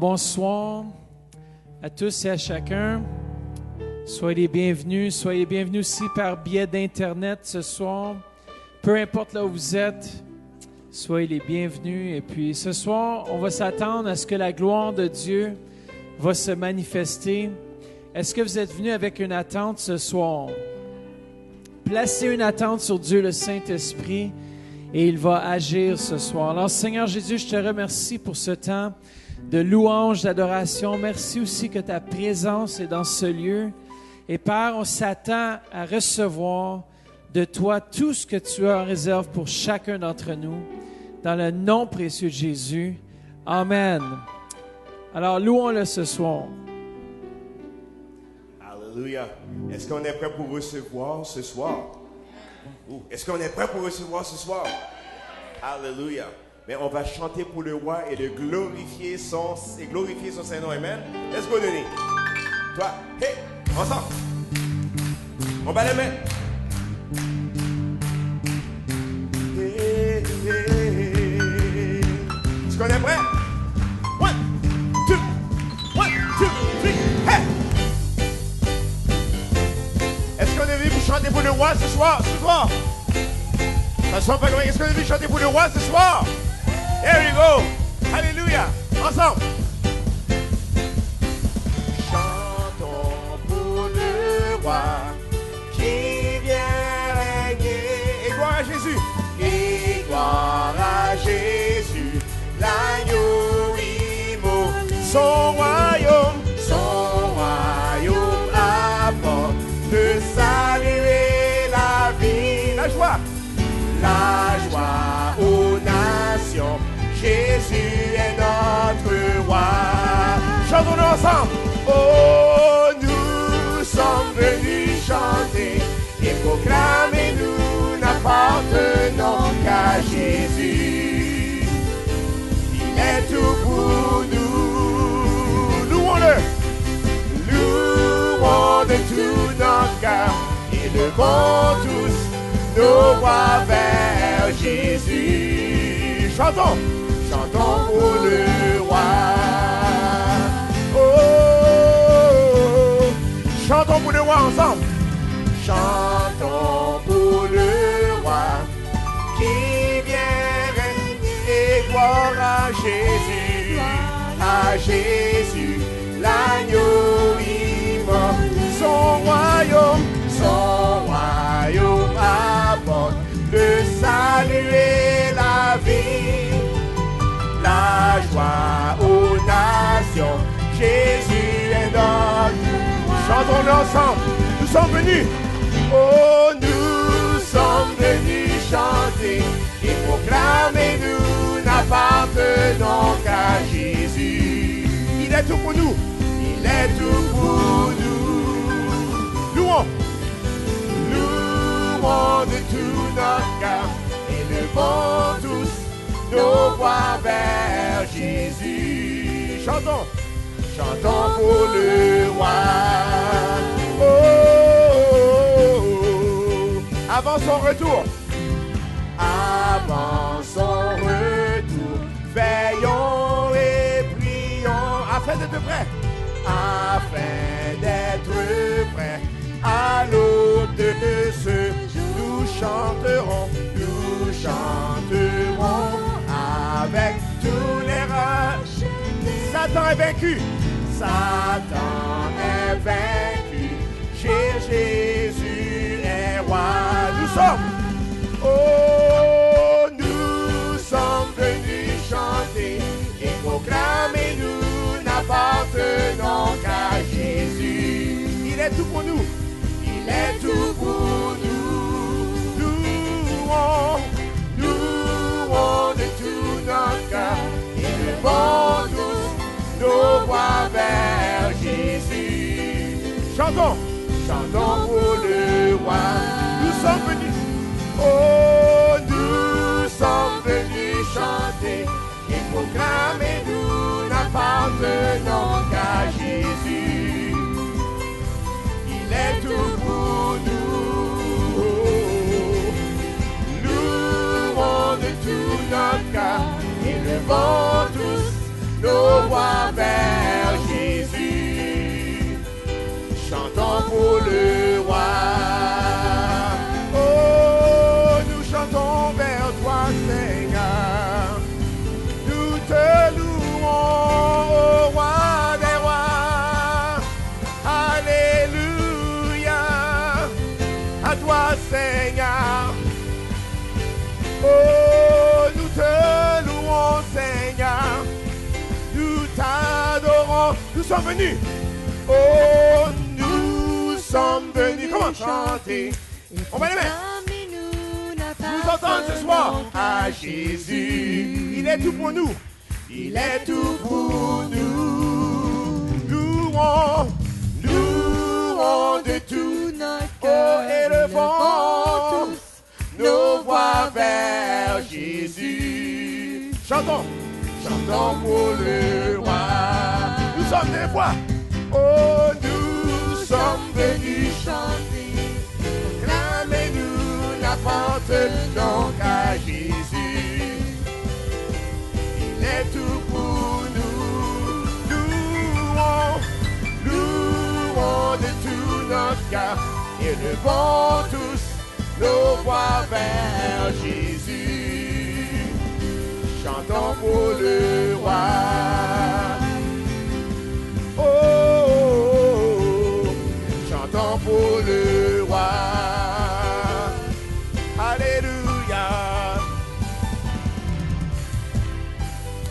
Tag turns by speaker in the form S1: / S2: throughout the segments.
S1: bonsoir à tous et à chacun. Soyez les bienvenus aussi par biais d'Internet ce soir. Peu importe là où vous êtes, soyez les bienvenus. Et puis ce soir, on va s'attendre à ce que la gloire de Dieu va se manifester. Est-ce que vous êtes venus avec une attente ce soir? Placez une attente sur Dieu le Saint-Esprit et il va agir ce soir. Alors Seigneur Jésus, je te remercie pour ce temps de louange, d'adoration. Merci aussi que ta présence est dans ce lieu. Et Père, on s'attend à recevoir de toi tout ce que tu as en réserve pour chacun d'entre nous. Dans le nom précieux de Jésus. Amen. Alors, louons-le ce soir.
S2: Alléluia. Est-ce qu'on est prêt pour recevoir ce soir? Est-ce qu'on est prêt pour recevoir ce soir? Alléluia. Mais on va chanter pour le roi et glorifier son Saint-Nom. Amen. Let's go, Denis. Toi, hey, ensemble. On va les mettre. Est-ce qu'on est prêt? 1, 2, 3, hey! Est-ce qu'on est venu pour chanter pour le roi ce soir? Ça sent pas loin. Est-ce qu'on est venu chanter pour le roi ce soir? There we go. Alléluia. Ensemble. Chantons pour le roi qui vient régner. Et gloire à Jésus. Et gloire à Jésus. L'agneau immole. Son royaume apporte de saluer la vie. La joie aux nations. Jésus est notre roi. Chantons-nous ensemble. Oh, nous sommes venus chanter et proclamer, nous n'appartenons qu'à Jésus. Il est tout pour nous. Louons-le. Louons de tout notre cœur et levons tous nos voix vers Jésus. Chantons pour le roi. Oh, chantons pour le roi ensemble. Chantons pour le roi qui vient régner. Gloire à Jésus, l'agneau immole. Son royaume apporte de saluer la vie, la joie aux nations. Jésus est notre. Chantons-le ensemble. Nous sommes venus. Oh, nous sommes venus chanter et proclamer, nous n'appartenons qu'à Jésus. Il est tout pour nous. Il est tout pour nous. Louons de tout notre cœur et levons tous nos voix vers Jésus. Chantons pour le roi. Oh, oh, oh. Avant son retour, veillons et prions afin d'être prêts. À l'aube de ce, nous chanterons avec tous les rages. Satan est vaincu. Jésus est roi. Nous sommes venus chanter et proclamer, nous n'appartenons qu'à Jésus. Il est tout pour nous. Il est tout pour nous. Louons de tout notre cœur et levons tous nos voix vers Jésus. Chantons pour le roi. Nous sommes venus. Oh, nous sommes venus chanter et proclamer, nous n'appartenons qu'à Jésus. Il est tout pour nous. Louons de tout notre cœur et levons tous nos voix vers nous sommes venus. Oh, nous sommes venus. Comment chanter? On va les mettre. Nous entendre ce soir à Jésus. Il est tout pour nous. Il est tout pour nous. Louons, louons de tout notre cœur. Oh, élevons nos voix vers Jésus. Chantons, chantons pour le roi. Nous sommes des voix. Oh, nous sommes venus chanter. Clamez-nous la porte donc à Jésus. Il est tout pour nous. Louons, louons de tout notre cœur. Élevons tous nos voix vers Jésus. Chantons pour le roi. Oh, oh, oh, chantons pour le roi. Alléluia.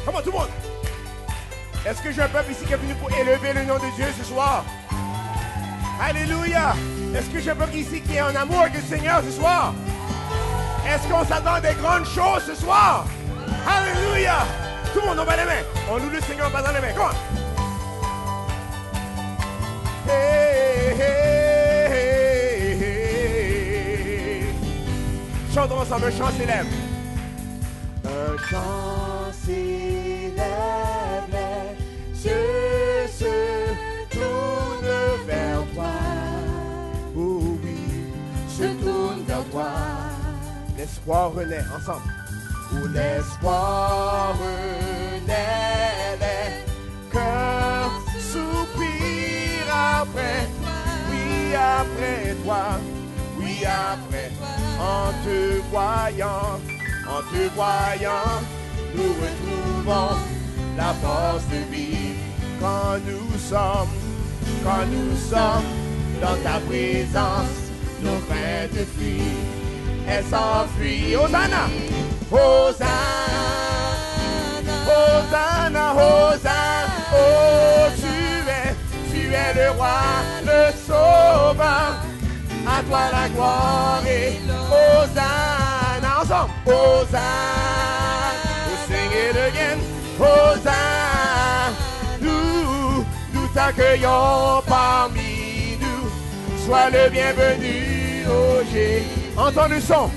S2: Comment tout le monde? Est-ce que j'ai un peuple ici qui est venu pour élever le nom de Dieu ce soir? Alléluia. Est-ce que j'ai un peuple ici qui est en amour avec le Seigneur ce soir? Est-ce qu'on s'attend à des grandes choses ce soir? Alléluia. Tout le monde, on va les mains. On loue le Seigneur en battant les mains. Comment? Hey, hey, hey, hey. Chantons ensemble un chant célèbre. Un chant célèbre, les cieux se tournent vers toi. Oh oui, se tournent vers toi. L'espoir renaît ensemble. Où l'espoir renaît, les cœurs soupirent après toi. Oui, après toi. Oui, après toi. En te voyant, nous retrouvons la force de vivre. Quand nous sommes dans ta présence, nos craintes fuient, elles s'enfuient. Hosanna! Hosanna! Hosanna! Hosanna! Oh, tu es le roi, le sauveur. À toi la gloire et Hosanna. Ensemble! Hosanna! We'll sing it again. Hosanna! Nous t'accueillons parmi nous. Sois le bienvenu, oh Jésus. Entends le son.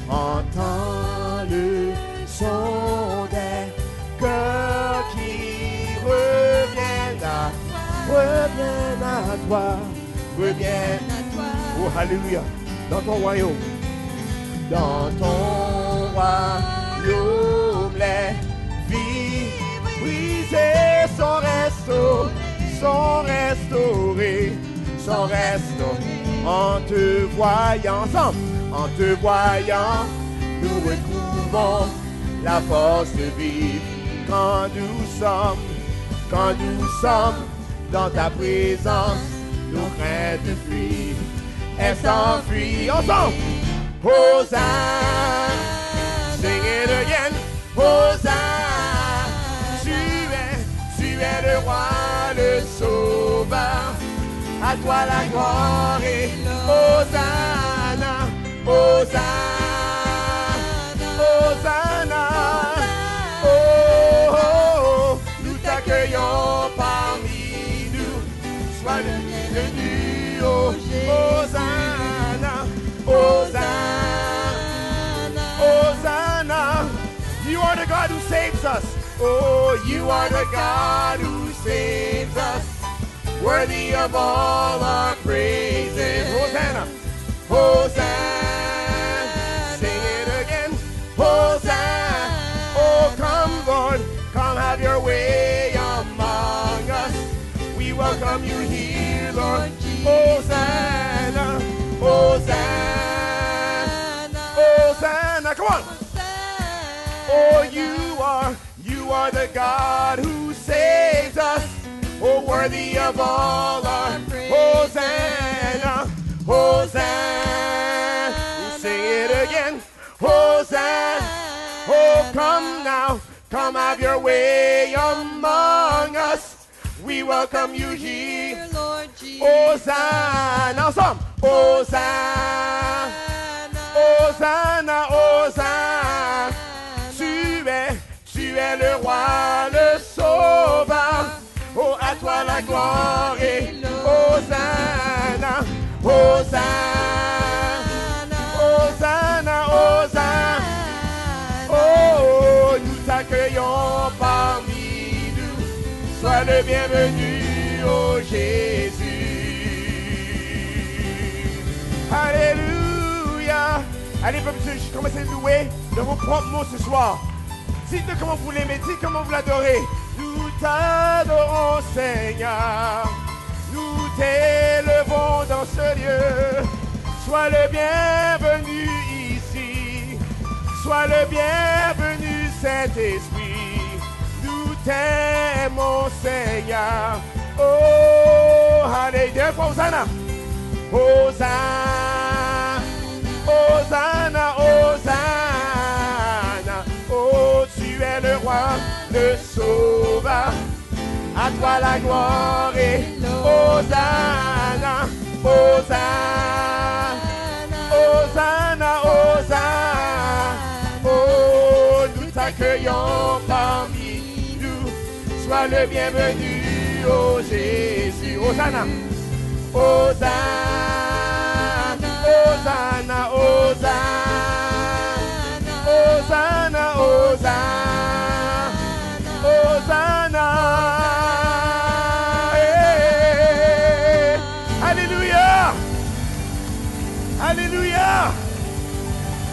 S2: Entends le son des cœurs qui reviennent à toi. Reviennent à toi. Oh, alléluia. Dans ton royaume. Dans ton royaume, les vies brisées sont restaurées. En te voyant ensemble, en te voyant, nous retrouvons la force de vivre. Quand nous sommes dans ta présence, nos craintes fuient, elles s'enfuient ensemble. Hosanna, sing it again. Hosanna, tu es le roi, le sauveur. À toi la gloire et Hosanna, Hosanna, Hosanna. Oh, oh, oh, nous t'accueillons parmi nous. Sois le bienvenu, oh, Hosanna, Hosanna, Hosanna. You are the God who saves us. Oh, you are the God who saves us. Worthy of all our praises. Hosanna, Hosanna. Sing it again. Hosanna. Oh, come, Lord, come have your way among us. We welcome you here, Lord. Hosanna, Hosanna, Hosanna. Come on. Oh, you are the God who saves us. Oh, worthy of all our praise. Hosanna, Hosanna. We'll sing it again. Hosanna. Oh, come now. Come have your way among us. We welcome you here.
S3: Lord Jesus.
S2: Hosanna, ensemble. Hosanna, Hosanna, Hosanna. Tu es le roi, le sauveur. Oh, à toi la gloire et Hosanna, Hosanna, Hosanna, Hosanna. Oh, nous t'accueillons parmi nous. Sois le bienvenu, oh Jésus. Alléluia. Allez, peuple, je commence à louer de vos propres mots ce soir. Dites comment vous l'aimez, dites comment vous l'adorez. Nous t'adorons, Seigneur. Nous t'élevons dans ce lieu. Sois le bienvenu ici. Sois le bienvenu, Saint-Esprit. Nous t'aimons, Seigneur. Oh, allez, deux fois, Hosanna. Hosanna, Hosanna, Hosanna. Oh, tu es le roi, le sauveur. À toi la gloire et Hosanna, Hosanna, Hosanna, Hosanna. Oh, nous t'accueillons parmi nous. Sois le bienvenu, oh Jésus. Hosanna, Hosanna, Hosanna, Hosanna, Hosanna, Hosanna, Hosanna. Hey. Alléluia, Alléluia.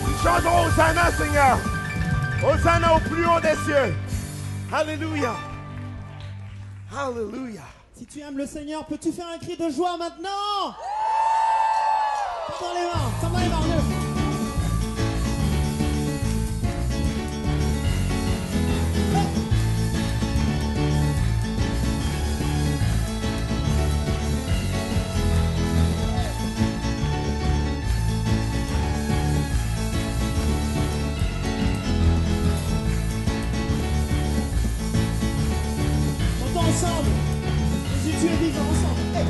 S2: Nous chantons Hosanna, Seigneur. Hosanna au plus haut des cieux. Alléluia, Alléluia.
S4: Si tu aimes le Seigneur, peux-tu faire un cri de joie maintenant? Tends dans les mains, tends dans les mains. Chantons ensemble. Jésus, tu es vivant ensemble. Hey.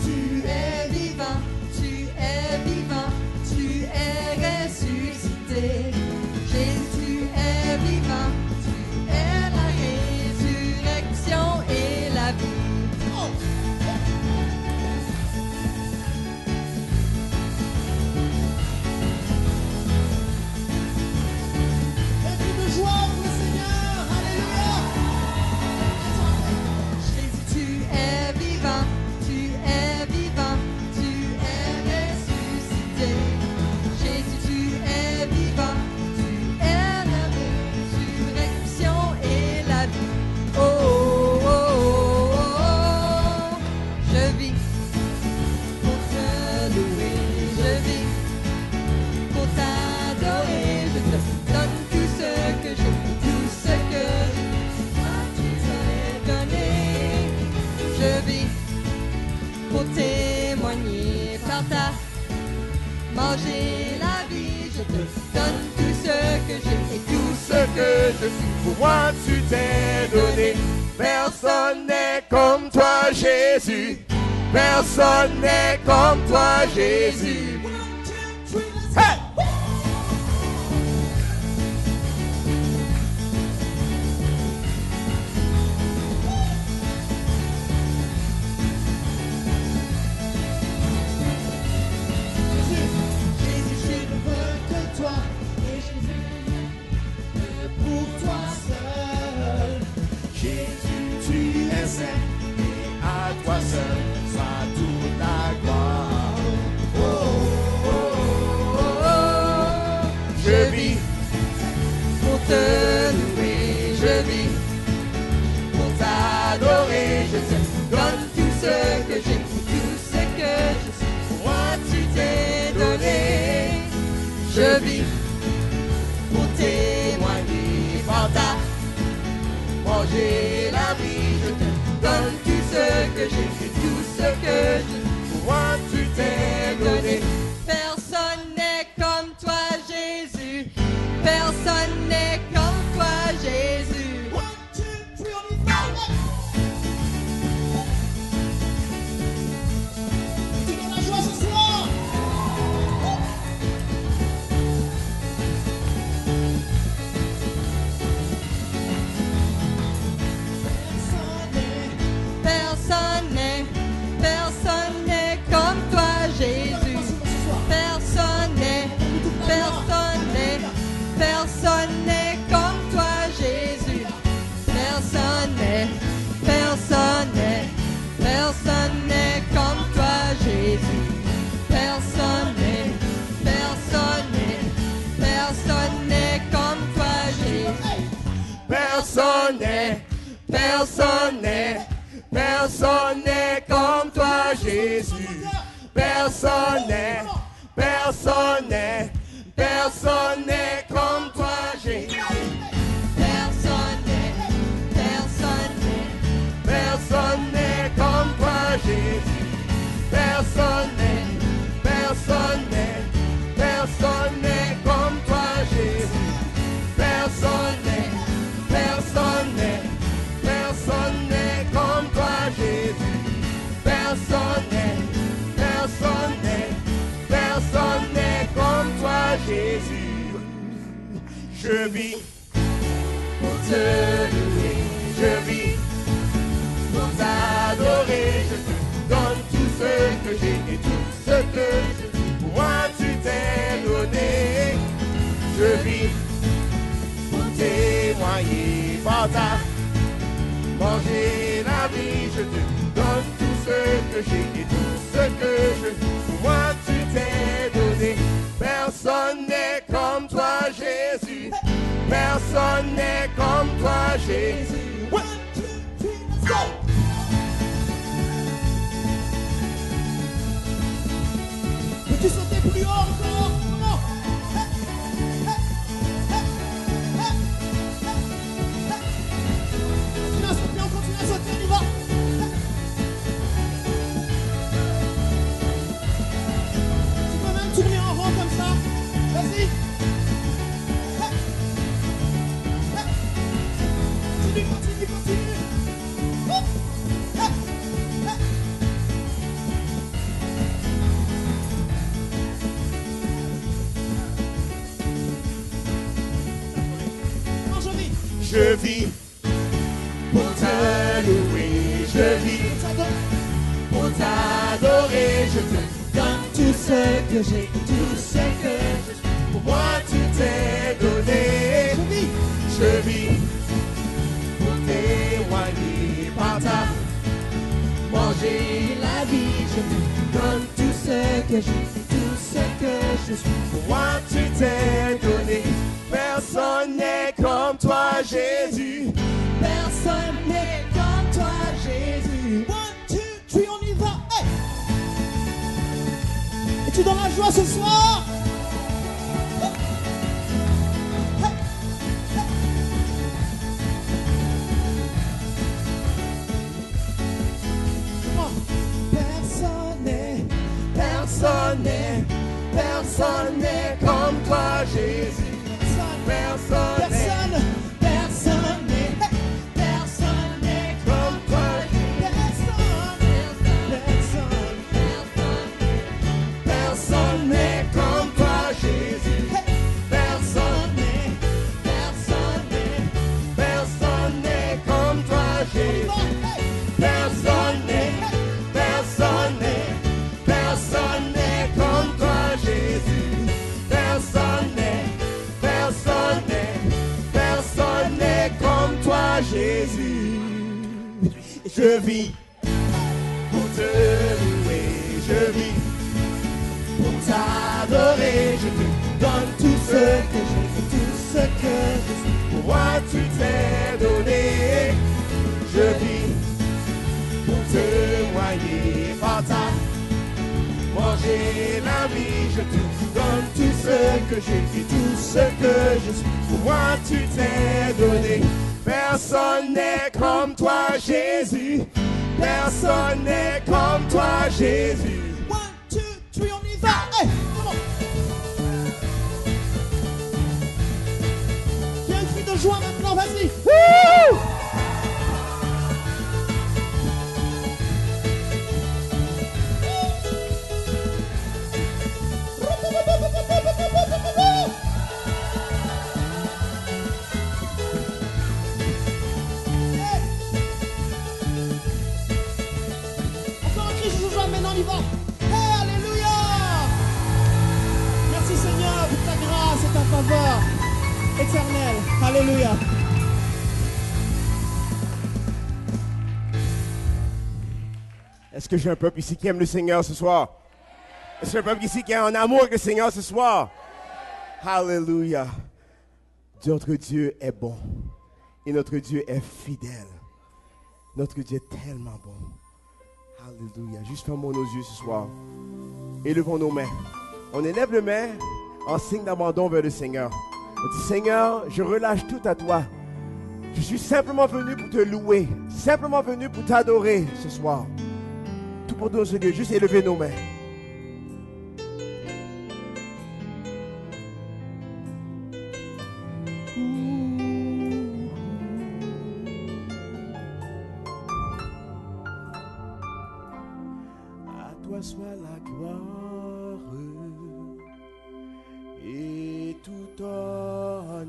S3: Tu es vivant, tu es vivant, tu es ressuscité. Jésus, tu es vivant, tu es la résurrection et la vie.
S4: Oh. Un cri de joie pour le Seigneur. Alléluia.
S3: Jésus, tu es vivant, tu es vivant, tu es ressuscité. Jésus, tu es vivant, tu es la résurrection et la vie. Oh, oh, oh, oh, oh. Je vis pour te louer, je vis pour t'adorer. Je te donne tout ce que j'ai, tout ce que toi tu t'es donné. Je vis pour témoigner par ta manger la vie. Je te donne tout ce que j'ai et tout
S2: Ce que je suis, pour moi tu t'es donné. Personne n'est comme toi, Jésus. Personne n'est comme toi, Jésus. Hey!
S4: Jésus, je ne veux que toi. Et je veux pour toi seul.
S2: Jésus, tu es saint, et à toi seul soit toute la gloire. Oh, oh, oh, oh, oh. Je vis
S3: pour te louer, je vis pour t'adorer. Je te donne tout ce que j'ai, tout ce que je suis. Pour moi tu t'es donné. Je vis pour témoigner par ta manger la vie. Je te donne tout ce que j'ai, tout ce que je suis.
S2: pour moi tu t'es donné.
S3: Personne n'est comme toi, Jésus. Personne n'est comme toi, Jésus.
S4: 1, 2, 3, on y va.
S2: Personne n'est comme toi, Jésus. Personne n'est comme toi, Jésus. Personne n'est comme toi, Jésus. Personne n'est comme toi, Jésus. Personne n'est comme toi, Jésus. Personne n'est comme toi, Jésus. Je vis pour te louer, je vis pour t'adorer, je te donne tout ce que j'ai et tout ce que je suis. Moi tu t'es donné, je vis pour témoigner, par ta manger la vie, je te donne tout ce que j'ai et tout ce que je suis. Moi tu t'es donné, personne n'est comme toi Jésus, personne n'est comme toi Jésus.
S4: One, two, three, let's go! Peux-tu sauter plus haut encore? Comment? Continue à sauter, on continue à sauter, on y va! Tu peux même tourner en rond comme ça. Vas-y! Continue!
S2: Je vis pour te louer, je vis pour t'adorer, je te donne tout ce que j'ai, tout ce que je suis. Pour moi tu t'es donné, je vis pour témoigner par ta manger la vie, je te donne tout ce que j'ai, tout ce que je suis. Pour moi tu t'es donné, personne n'est comme toi Jésus, personne n'est comme toi Jésus.
S4: One, two, three, on y va! Hey! Es-tu dans la joie ce soir?
S2: Personne n'est comme toi Jésus. Personne n'est comme toi Jésus. Personne n'est comme toi Jésus. Personne n'est comme toi Jésus. Personne n'est comme toi Jésus. Personne n'est comme toi Jésus. Je vis pour te louer, je vis pour t'adorer, je te donne tout ce que j'ai, tout ce que je suis. Pour moi tu t'es donné, je vis pour témoigner par ta manger la vie, je te donne tout ce que j'ai et tout ce que je suis. Pour moi tu t'es donné, personne n'est comme toi Jésus, personne n'est comme toi Jésus.
S4: One, two, three, on y va! Hey! Come on! Il y a une cri de joie maintenant, vas-y! Woo! Encore un cri de joie maintenant, on y va! Hey, alléluia! Merci Seigneur pour ta grâce et ta faveur éternelle. Alléluia!
S2: Est-ce que j'ai un peuple ici qui aime le Seigneur ce soir? Est-ce que j'ai un peuple ici qui a un amour avec le Seigneur ce soir? Alléluia. Notre Dieu est bon et notre Dieu est fidèle. Notre Dieu est tellement bon. Alléluia. Juste fermons nos yeux ce soir. Élevons nos mains. On élève les mains en signe d'abandon vers le Seigneur. On dit, Seigneur, je relâche tout à toi. Je suis simplement venu pour te louer. Simplement venu pour t'adorer ce soir. Tout pour nous, Seigneur. Juste élever nos mains. Soit la gloire et tout honneur.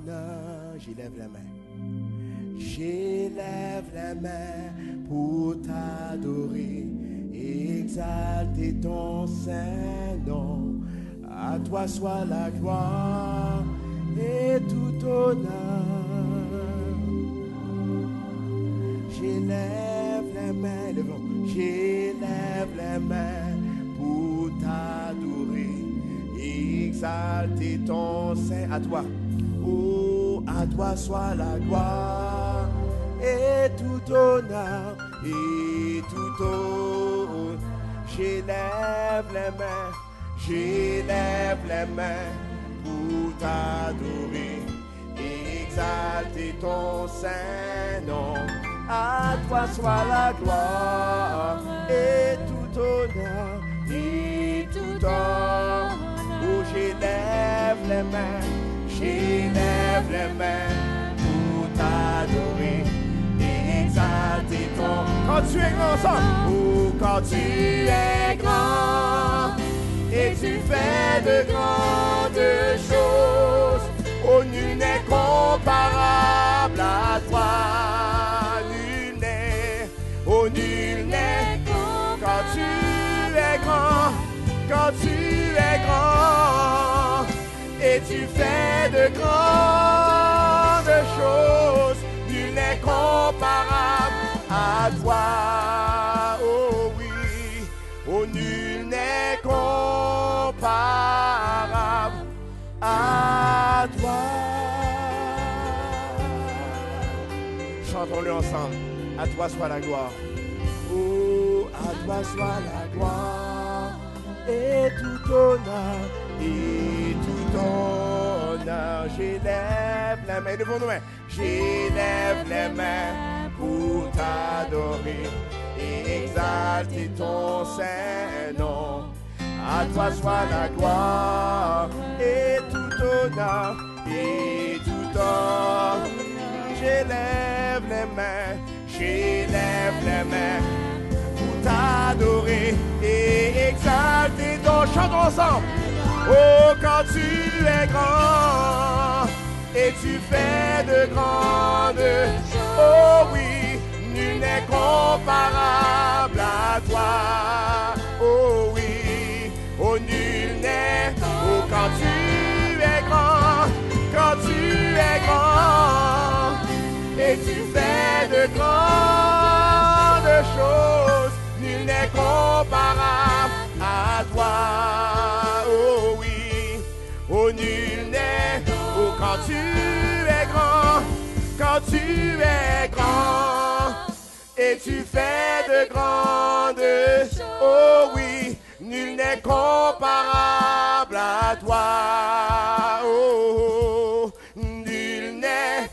S2: J'élève la main. J'élève la main pour t'adorer, exalter ton saint nom. À toi soit la gloire et tout honneur. J'élève la main, levons. J'élève la main pour t'adorer, exalter ton saint. À toi, oh, à toi soit la gloire et tout honneur et tout honneur. J'élève les mains, j'élève les mains pour t'adorer, exalter ton saint nom. À toi soit la gloire et tout honneur et tout honneur. Oh, j'élève les mains, j'élève les mains pour t'adorer et exalter ton. Quand tu es grand, ça. Oh, quand tu es grand et tu fais de grandes choses. Oh, nul n'est comparable à toi. Oh, nul n'est quand tu es grand, quand tu es grand, et tu fais de grandes choses, nul n'est comparable à toi. Oh oui, oh nul n'est comparable à toi. Chantons-le ensemble. À toi soit la gloire. Oh, à toi soit la gloire et tout honneur et tout honneur. J'élève la main devant nous. J'élève les mains pour t'adorer et exalter ton saint nom. À toi soit la gloire et tout honneur et tout honneur. J'élève les mains. J'élève les mains pour t'adorer et exalter ton. Chantons ensemble. Oh, quand tu es grand et tu fais de grandes choses. Oh oui, nul n'est comparable à toi. Oh oui, oh nul n'est. Oh, quand tu es grand, quand tu es grand. Et tu fais de grandes choses, nul n'est comparable à toi. Oh oui, oh nul n'est. Oh quand tu es grand, quand tu es grand, et tu fais de grandes choses. Oh oui, nul n'est comparable à toi. Oh, nul n'est.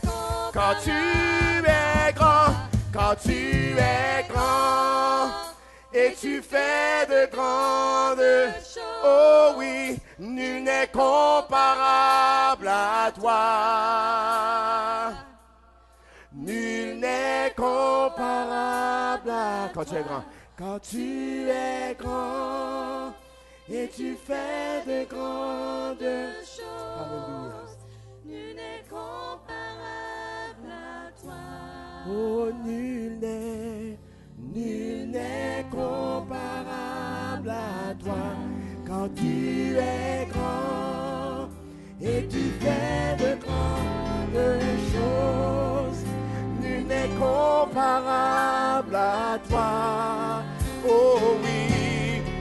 S2: Quand tu es grand, quand tu es grand, et tu fais de grandes choses. Oh oui, nul n'est comparable à toi. Nul n'est comparable à. Quand tu es grand, quand tu es grand, et tu fais de grandes choses. Alléluia. Nul n'est comparable à toi. Oh, nul n'est comparable à toi. Quand tu es grand et tu fais de grandes choses, nul n'est comparable à toi. Oh oui,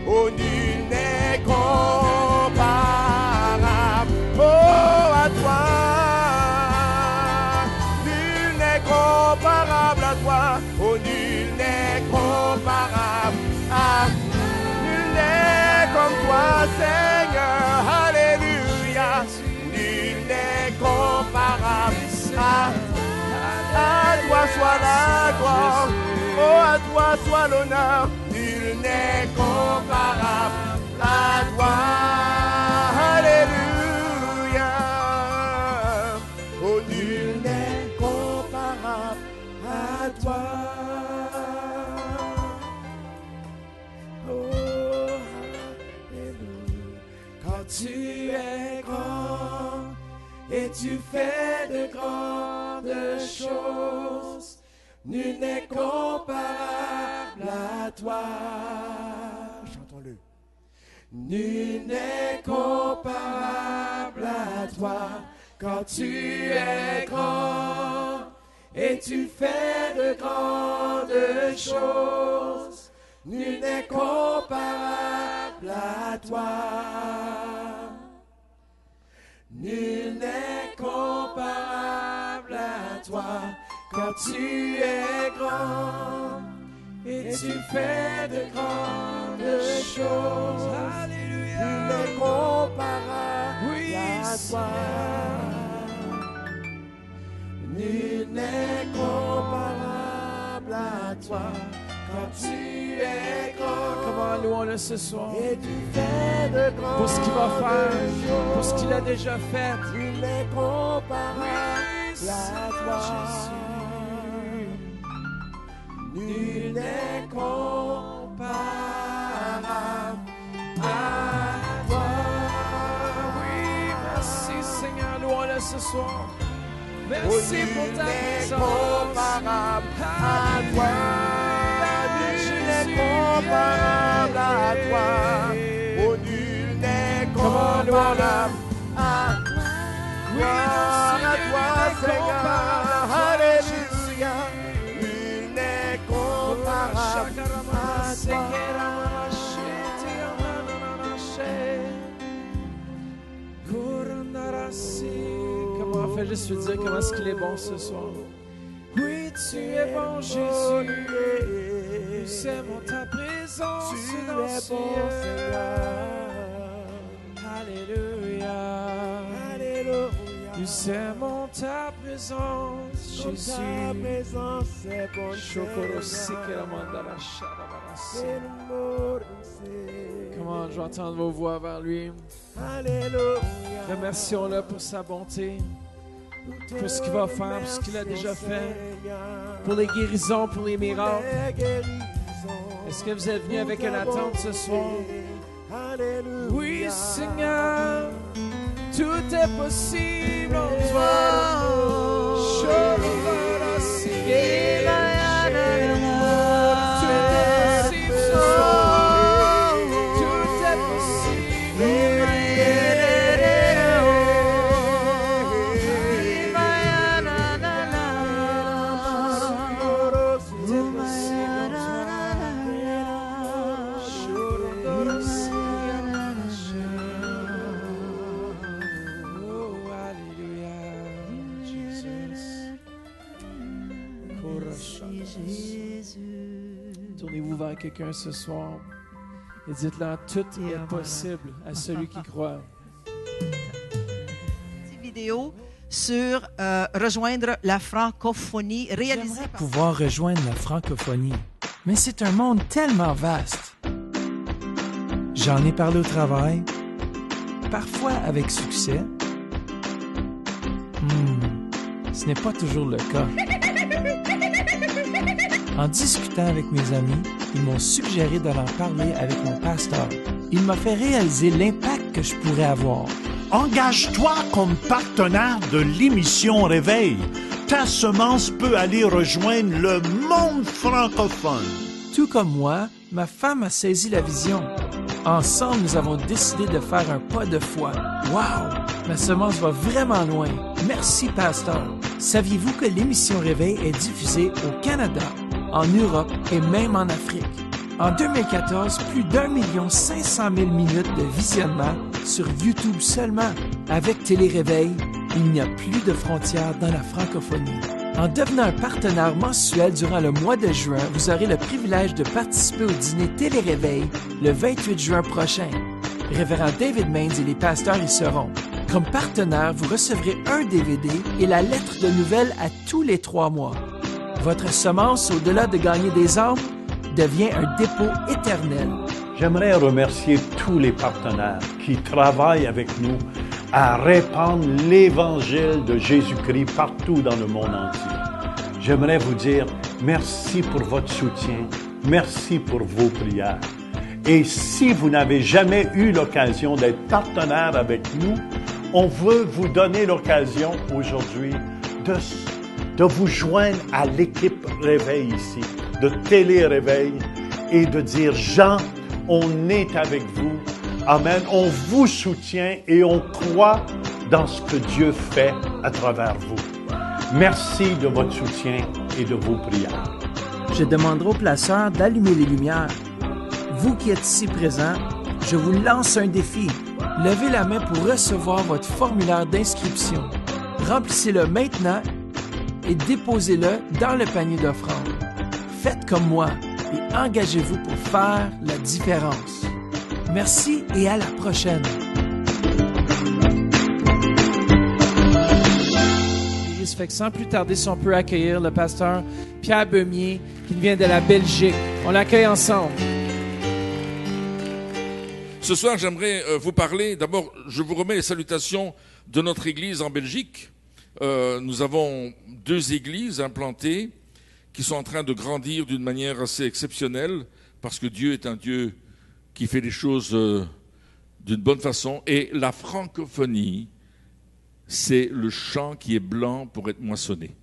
S2: oh nul n'est comparable. Oh à toi. Comparable à toi, oh nul n'est comparable à la gloire. Oh, à toi soit l'honneur. Nul n'est comparable à toi. Alléluia. Oh, nul n'est comparable à toi. Oh, alléluia. Quand tu es grand et tu fais de grandes choses, nul n'est comparable à toi. Chantons-le. Nul n'est comparable à toi. Quand tu es grand et tu fais de grandes choses, nul n'est comparable à toi. Nul n'est comparable à toi. Quand tu es grand et tu fais de grandes choses, alléluia. Nul n'est comparable à toi. Nul n'est comparable à toi. Quand tu es grand,
S1: Comment louons-le ce soir.
S2: et tu fais de grandes
S1: Pour ce qu'il va faire,
S2: choses,
S1: pour ce qu'il a déjà fait.
S2: nul n'est comparable à toi. Nul n'est comparable à toi.
S1: Oui, merci Seigneur, louons-le ce soir.
S2: Oh,
S1: Merci
S2: nul
S1: pour ta
S2: n'est
S1: présence.
S2: comparable à toi. Nul n'est comparable à toi. Oh, nul n'est comparable à toi. Gloire à toi, Seigneur. Alléluia. Nul n'est comparable à toi.
S1: Comment fait juste lui dire comment est-ce qu'il est bon ce soir. Oui, tu es bon, Jésus. Nous aimons ta présence
S2: Tu
S1: dans
S2: es
S1: ce
S2: bon,
S1: lieu.
S2: Seigneur.
S1: Alléluia.
S2: Alléluia.
S1: Nous aimons ta présence,
S2: Comme
S1: Jésus.
S2: ta présence est bonne,
S1: Shokoro
S2: Seigneur.
S1: Sekeramandala Sharabarasi.
S2: C'est le mot de c'est.
S1: Comment je vais entendre vos voix vers lui.
S2: Alléluia.
S1: Remercions-le pour sa bonté, pour ce qu'il va faire, pour ce qu'il a déjà fait, pour les guérisons, pour les miracles. Est-ce que vous êtes venu avec une attente ce soir?
S2: Alléluia.
S1: Oui, Seigneur, tout est possible en toi. Sharabarasi. Tout est possible ce soir. Tout est possible. Oh, alléluia, Jesus. Tournez-vous vers quelqu'un ce soir et dites-leur, tout est possible à celui qui croit.
S5: Petite vidéo sur rejoindre la francophonie réalisée
S1: J'aimerais
S5: par
S1: pouvoir rejoindre la francophonie, mais c'est un monde tellement vaste. J'en ai parlé au travail, parfois avec succès. Ce n'est pas toujours le cas. En discutant avec mes amis, ils m'ont suggéré d'aller en parler avec mon pasteur. Il m'a fait réaliser l'impact que je pourrais avoir.
S6: Engage-toi comme partenaire de l'émission Réveil. Ta semence peut aller rejoindre le monde francophone.
S1: Tout comme moi, ma femme a saisi la vision. Ensemble, nous avons décidé de faire un pas de foi. Wow! Ma semence va vraiment loin. Merci, pasteur. Saviez-vous que l'émission Réveil est diffusée au Canada, en Europe et même en Afrique? En 2014, plus d'1 500 000 minutes de visionnement sur YouTube seulement. Avec Télé-Réveil, il n'y a plus de frontières dans la francophonie. En devenant un partenaire mensuel durant le mois de juin, vous aurez le privilège de participer au dîner Télé-Réveil le 28 juin prochain. Révérend David Maines et les pasteurs y seront. Comme partenaire, vous recevrez un DVD et la lettre de nouvelles à tous les 3 mois. Votre semence, au-delà de gagner des âmes, devient un dépôt éternel.
S6: J'aimerais remercier tous les partenaires qui travaillent avec nous à répandre l'Évangile de Jésus-Christ partout dans le monde entier. J'aimerais vous dire merci pour votre soutien, merci pour vos prières. Et si vous n'avez jamais eu l'occasion d'être partenaire avec nous, on veut vous donner l'occasion aujourd'hui de vous joindre à l'équipe Réveil ici, de Télé-Réveil, et de dire, Jean, on est avec vous. Amen. On vous soutient et on croit dans ce que Dieu fait à travers vous. Merci de votre soutien et de vos prières.
S1: Je demanderai au placeur d'allumer les lumières. Vous qui êtes ici présents, je vous lance un défi. Levez la main pour recevoir votre formulaire d'inscription. Remplissez-le maintenant et déposez-le dans le panier d'offrandes. Faites comme moi et engagez-vous pour faire la différence. Merci et à la prochaine. Ça fait que sans plus tarder, si on peut accueillir le pasteur Pierre Beumier qui vient de la Belgique. On l'accueille ensemble.
S7: Ce soir, j'aimerais vous parler. D'abord, je vous remets les salutations de notre église en Belgique. Nous avons 2 églises implantées qui sont en train de grandir d'une manière assez exceptionnelle parce que Dieu est un Dieu qui fait les choses d'une bonne façon. Et la francophonie, c'est le champ qui est blanc pour être moissonné.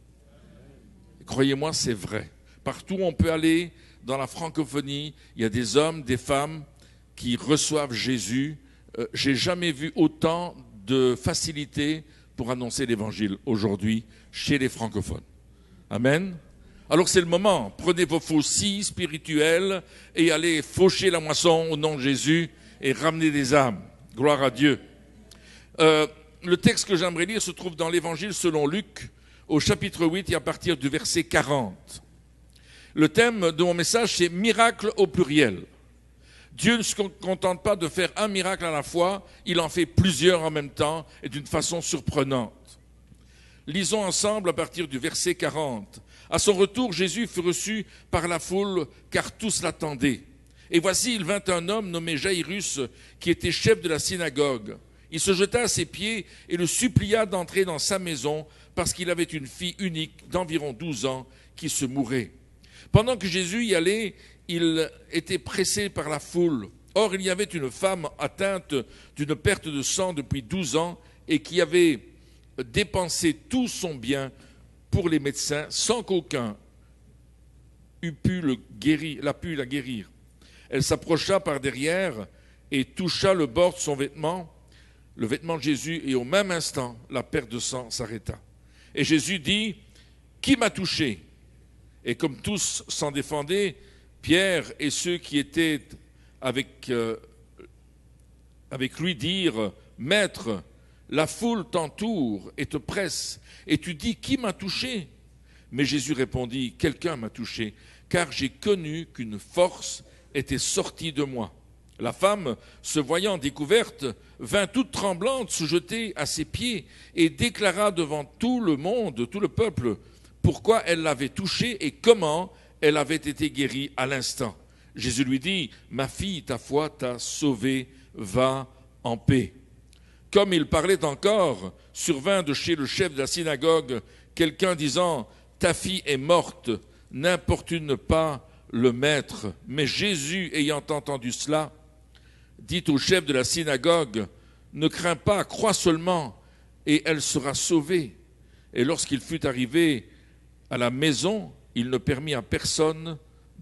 S7: Croyez-moi, c'est vrai. Partout où on peut aller dans la francophonie, il y a des hommes, des femmes qui reçoivent Jésus. J'ai jamais vu autant de facilité pour annoncer l'évangile aujourd'hui chez les francophones. Amen. Alors c'est le moment. Prenez vos faucilles spirituelles et allez faucher la moisson au nom de Jésus et ramenez des âmes. Gloire à Dieu. Le texte que j'aimerais lire se trouve dans l'évangile selon Luc, au chapitre 8 et à partir du verset 40. Le thème de mon message, c'est « Miracle au pluriel ». Dieu ne se contente pas de faire un miracle à la fois, il en fait plusieurs en même temps et d'une façon surprenante. Lisons ensemble à partir du verset 40. À son retour, Jésus fut reçu par la foule, car tous l'attendaient. Et voici, il vint un homme nommé Jaïrus, qui était chef de la synagogue. Il se jeta à ses pieds et le supplia d'entrer dans sa maison, parce qu'il avait une fille unique d'environ 12 ans qui se mourait. Pendant que Jésus y allait, il était pressé par la foule. Or, il y avait une femme atteinte d'une perte de sang depuis 12 ans et qui avait dépensé tout son bien pour les médecins sans qu'aucun eût pu la guérir. Elle s'approcha par derrière et toucha le bord de son vêtement, le vêtement de Jésus, et au même instant, la perte de sang s'arrêta. Et Jésus dit, « Qui m'a touché ?» Et comme tous s'en défendaient, Pierre et ceux qui étaient avec lui dirent, « Maître, la foule t'entoure et te presse, et tu dis, qui m'a touché ?» Mais Jésus répondit, « Quelqu'un m'a touché, car j'ai connu qu'une force était sortie de moi. » La femme, se voyant découverte, vint toute tremblante se jeter à ses pieds et déclara devant tout le monde, tout le peuple, pourquoi elle l'avait touché et comment elle avait été guérie à l'instant. Jésus lui dit, « Ma fille, ta foi t'a sauvée, va en paix. » Comme il parlait encore, survint de chez le chef de la synagogue quelqu'un disant, « Ta fille est morte, n'importune pas le maître. » Mais Jésus, ayant entendu cela, dit au chef de la synagogue, « Ne crains pas, crois seulement, et elle sera sauvée. » Et lorsqu'il fut arrivé à la maison, il ne permit à personne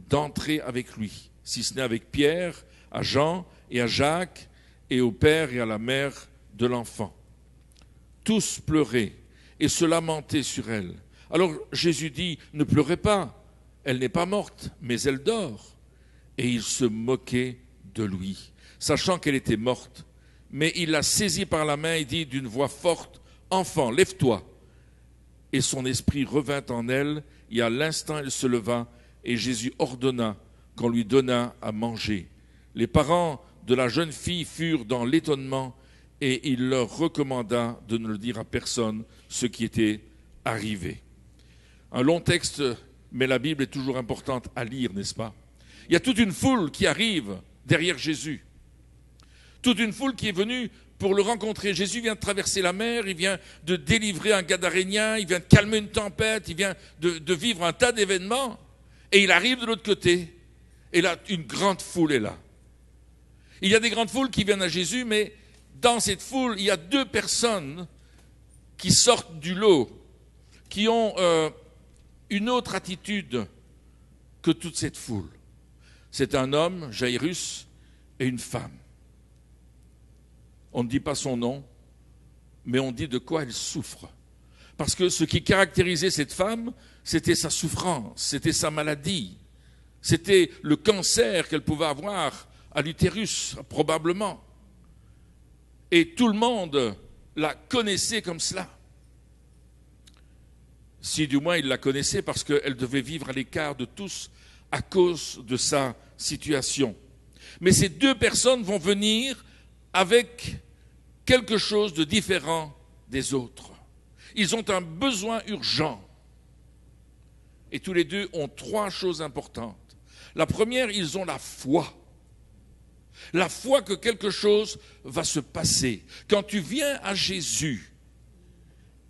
S7: d'entrer avec lui, si ce n'est avec Pierre, à Jean et à Jacques, et au père et à la mère de l'enfant. Tous pleuraient et se lamentaient sur elle. Alors Jésus dit, « Ne pleurez pas, elle n'est pas morte, mais elle dort. » Et ils se moquaient de lui, sachant qu'elle était morte. Mais il la saisit par la main et dit d'une voix forte, « Enfant, lève-toi. » Et son esprit revint en elle, et à l'instant elle se leva, et Jésus ordonna qu'on lui donnât à manger. Les parents de la jeune fille furent dans l'étonnement, et il leur recommanda de ne le dire à personne ce qui était arrivé. Un long texte mais la Bible est toujours importante à lire, n'est-ce pas? Il y a toute une foule qui arrive derrière Jésus. Toute une foule qui est venue pour le rencontrer. Jésus vient de traverser la mer, il vient de délivrer un Gadarénien, il vient de calmer une tempête, il vient de vivre un tas d'événements. Et il arrive de l'autre côté, et là, une grande foule est là. Il y a des grandes foules qui viennent à Jésus, mais dans cette foule, il y a deux personnes qui sortent du lot, qui ont une autre attitude que toute cette foule. C'est un homme, Jairus, et une femme. On ne dit pas son nom, mais on dit de quoi elle souffre. Parce que ce qui caractérisait cette femme, c'était sa souffrance, c'était sa maladie, c'était le cancer qu'elle pouvait avoir à l'utérus, probablement. Et tout le monde la connaissait comme cela. Si du moins il la connaissait, parce qu'elle devait vivre à l'écart de tous à cause de sa situation. Mais ces deux personnes vont venir avec quelque chose de différent des autres. Ils ont un besoin urgent. Et tous les deux ont trois choses importantes. La première, ils ont la foi. La foi que quelque chose va se passer. Quand tu viens à Jésus,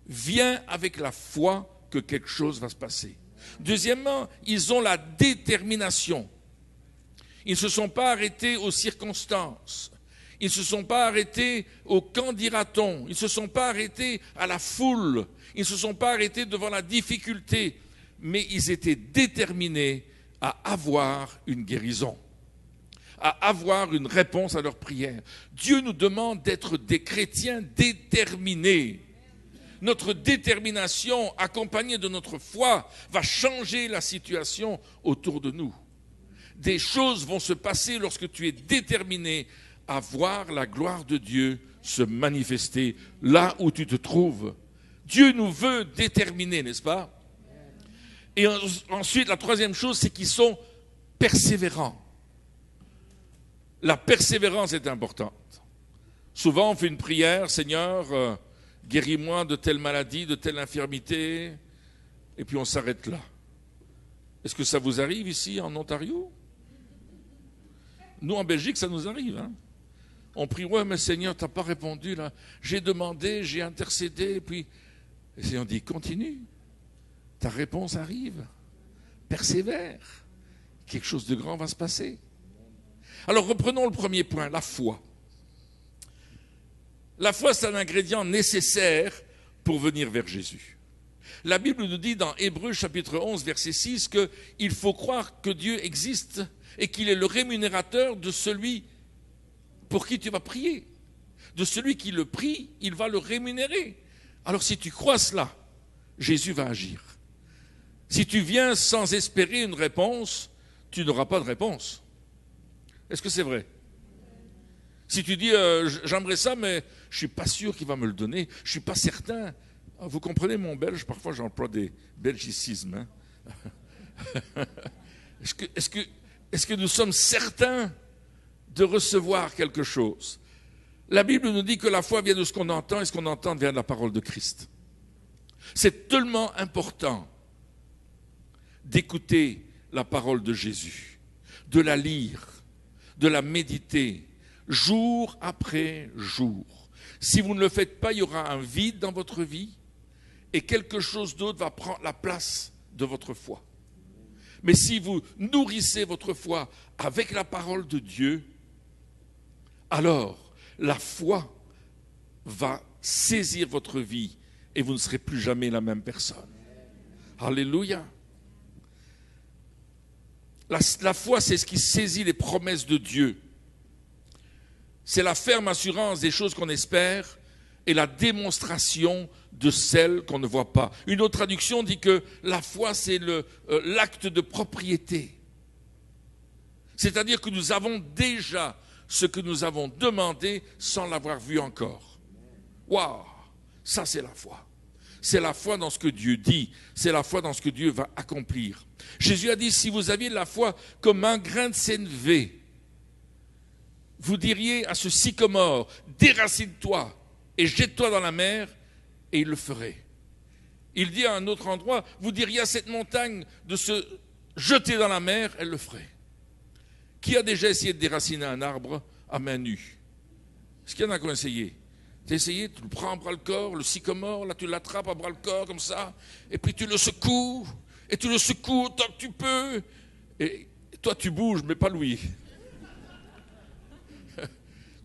S7: viens avec la foi que quelque chose va se passer. Deuxièmement, ils ont la détermination. Ils ne se sont pas arrêtés aux circonstances. Ils ne se sont pas arrêtés au qu'en dira-t-on. Ils ne se sont pas arrêtés à la foule. Ils ne se sont pas arrêtés devant la difficulté. Mais ils étaient déterminés à avoir une guérison, à avoir une réponse à leurs prières. Dieu nous demande d'être des chrétiens déterminés. Notre détermination, accompagnée de notre foi, va changer la situation autour de nous. Des choses vont se passer lorsque tu es déterminé à voir la gloire de Dieu se manifester là où tu te trouves. Dieu nous veut déterminés, n'est-ce pas? Et ensuite, la troisième chose, c'est qu'ils sont persévérants. La persévérance est importante. Souvent, on fait une prière, Seigneur, guéris-moi de telle maladie, de telle infirmité, et puis on s'arrête là. Est-ce que ça vous arrive ici, en Ontario? Nous, en Belgique, ça nous arrive. Hein? On prie, ouais, mais Seigneur, tu n'as pas répondu, là. J'ai demandé, j'ai intercédé, et puis le Seigneur dit, continue. Ta réponse arrive. Persévère. Quelque chose de grand va se passer. Alors, reprenons le premier point, la foi. La foi, c'est un ingrédient nécessaire pour venir vers Jésus. La Bible nous dit dans Hébreux chapitre 11, verset 6, qu'il faut croire que Dieu existe et qu'il est le rémunérateur de celui pour qui tu vas prier. De celui qui le prie, il va le rémunérer. Alors si tu crois cela, Jésus va agir. Si tu viens sans espérer une réponse, tu n'auras pas de réponse. Est-ce que c'est vrai? Si tu dis, j'aimerais ça, mais je ne suis pas sûr qu'il va me le donner, je ne suis pas certain. Vous comprenez mon belge, parfois j'emploie des belgicismes. Hein? Est-ce que nous sommes certains de recevoir quelque chose? La Bible nous dit que la foi vient de ce qu'on entend, et ce qu'on entend vient de la parole de Christ. C'est tellement important d'écouter la parole de Jésus, de la lire, de la méditer, jour après jour. Si vous ne le faites pas, il y aura un vide dans votre vie et quelque chose d'autre va prendre la place de votre foi. Mais si vous nourrissez votre foi avec la parole de Dieu, alors la foi va saisir votre vie et vous ne serez plus jamais la même personne. Alléluia. La foi, c'est ce qui saisit les promesses de Dieu. C'est la ferme assurance des choses qu'on espère et la démonstration de celles qu'on ne voit pas. Une autre traduction dit que la foi, c'est l'acte de propriété. C'est-à-dire que nous avons déjà ce que nous avons demandé sans l'avoir vu encore. Waouh! Ça, c'est la foi. C'est la foi dans ce que Dieu dit. C'est la foi dans ce que Dieu va accomplir. Jésus a dit, si vous aviez de la foi comme un grain de sénévé, vous diriez à ce sycomore, déracine-toi et jette-toi dans la mer, et il le ferait. Il dit à un autre endroit, vous diriez à cette montagne de se jeter dans la mer, elle le ferait. Qui a déjà essayé de déraciner un arbre à main nue? Est-ce qu'il y en a qui ont essayé? Tu as essayé, tu le prends à bras le corps, le sycomore, là tu l'attrapes à bras le corps comme ça, et puis tu le secoues, et tu le secoues autant que tu peux, et toi tu bouges, mais pas Louis.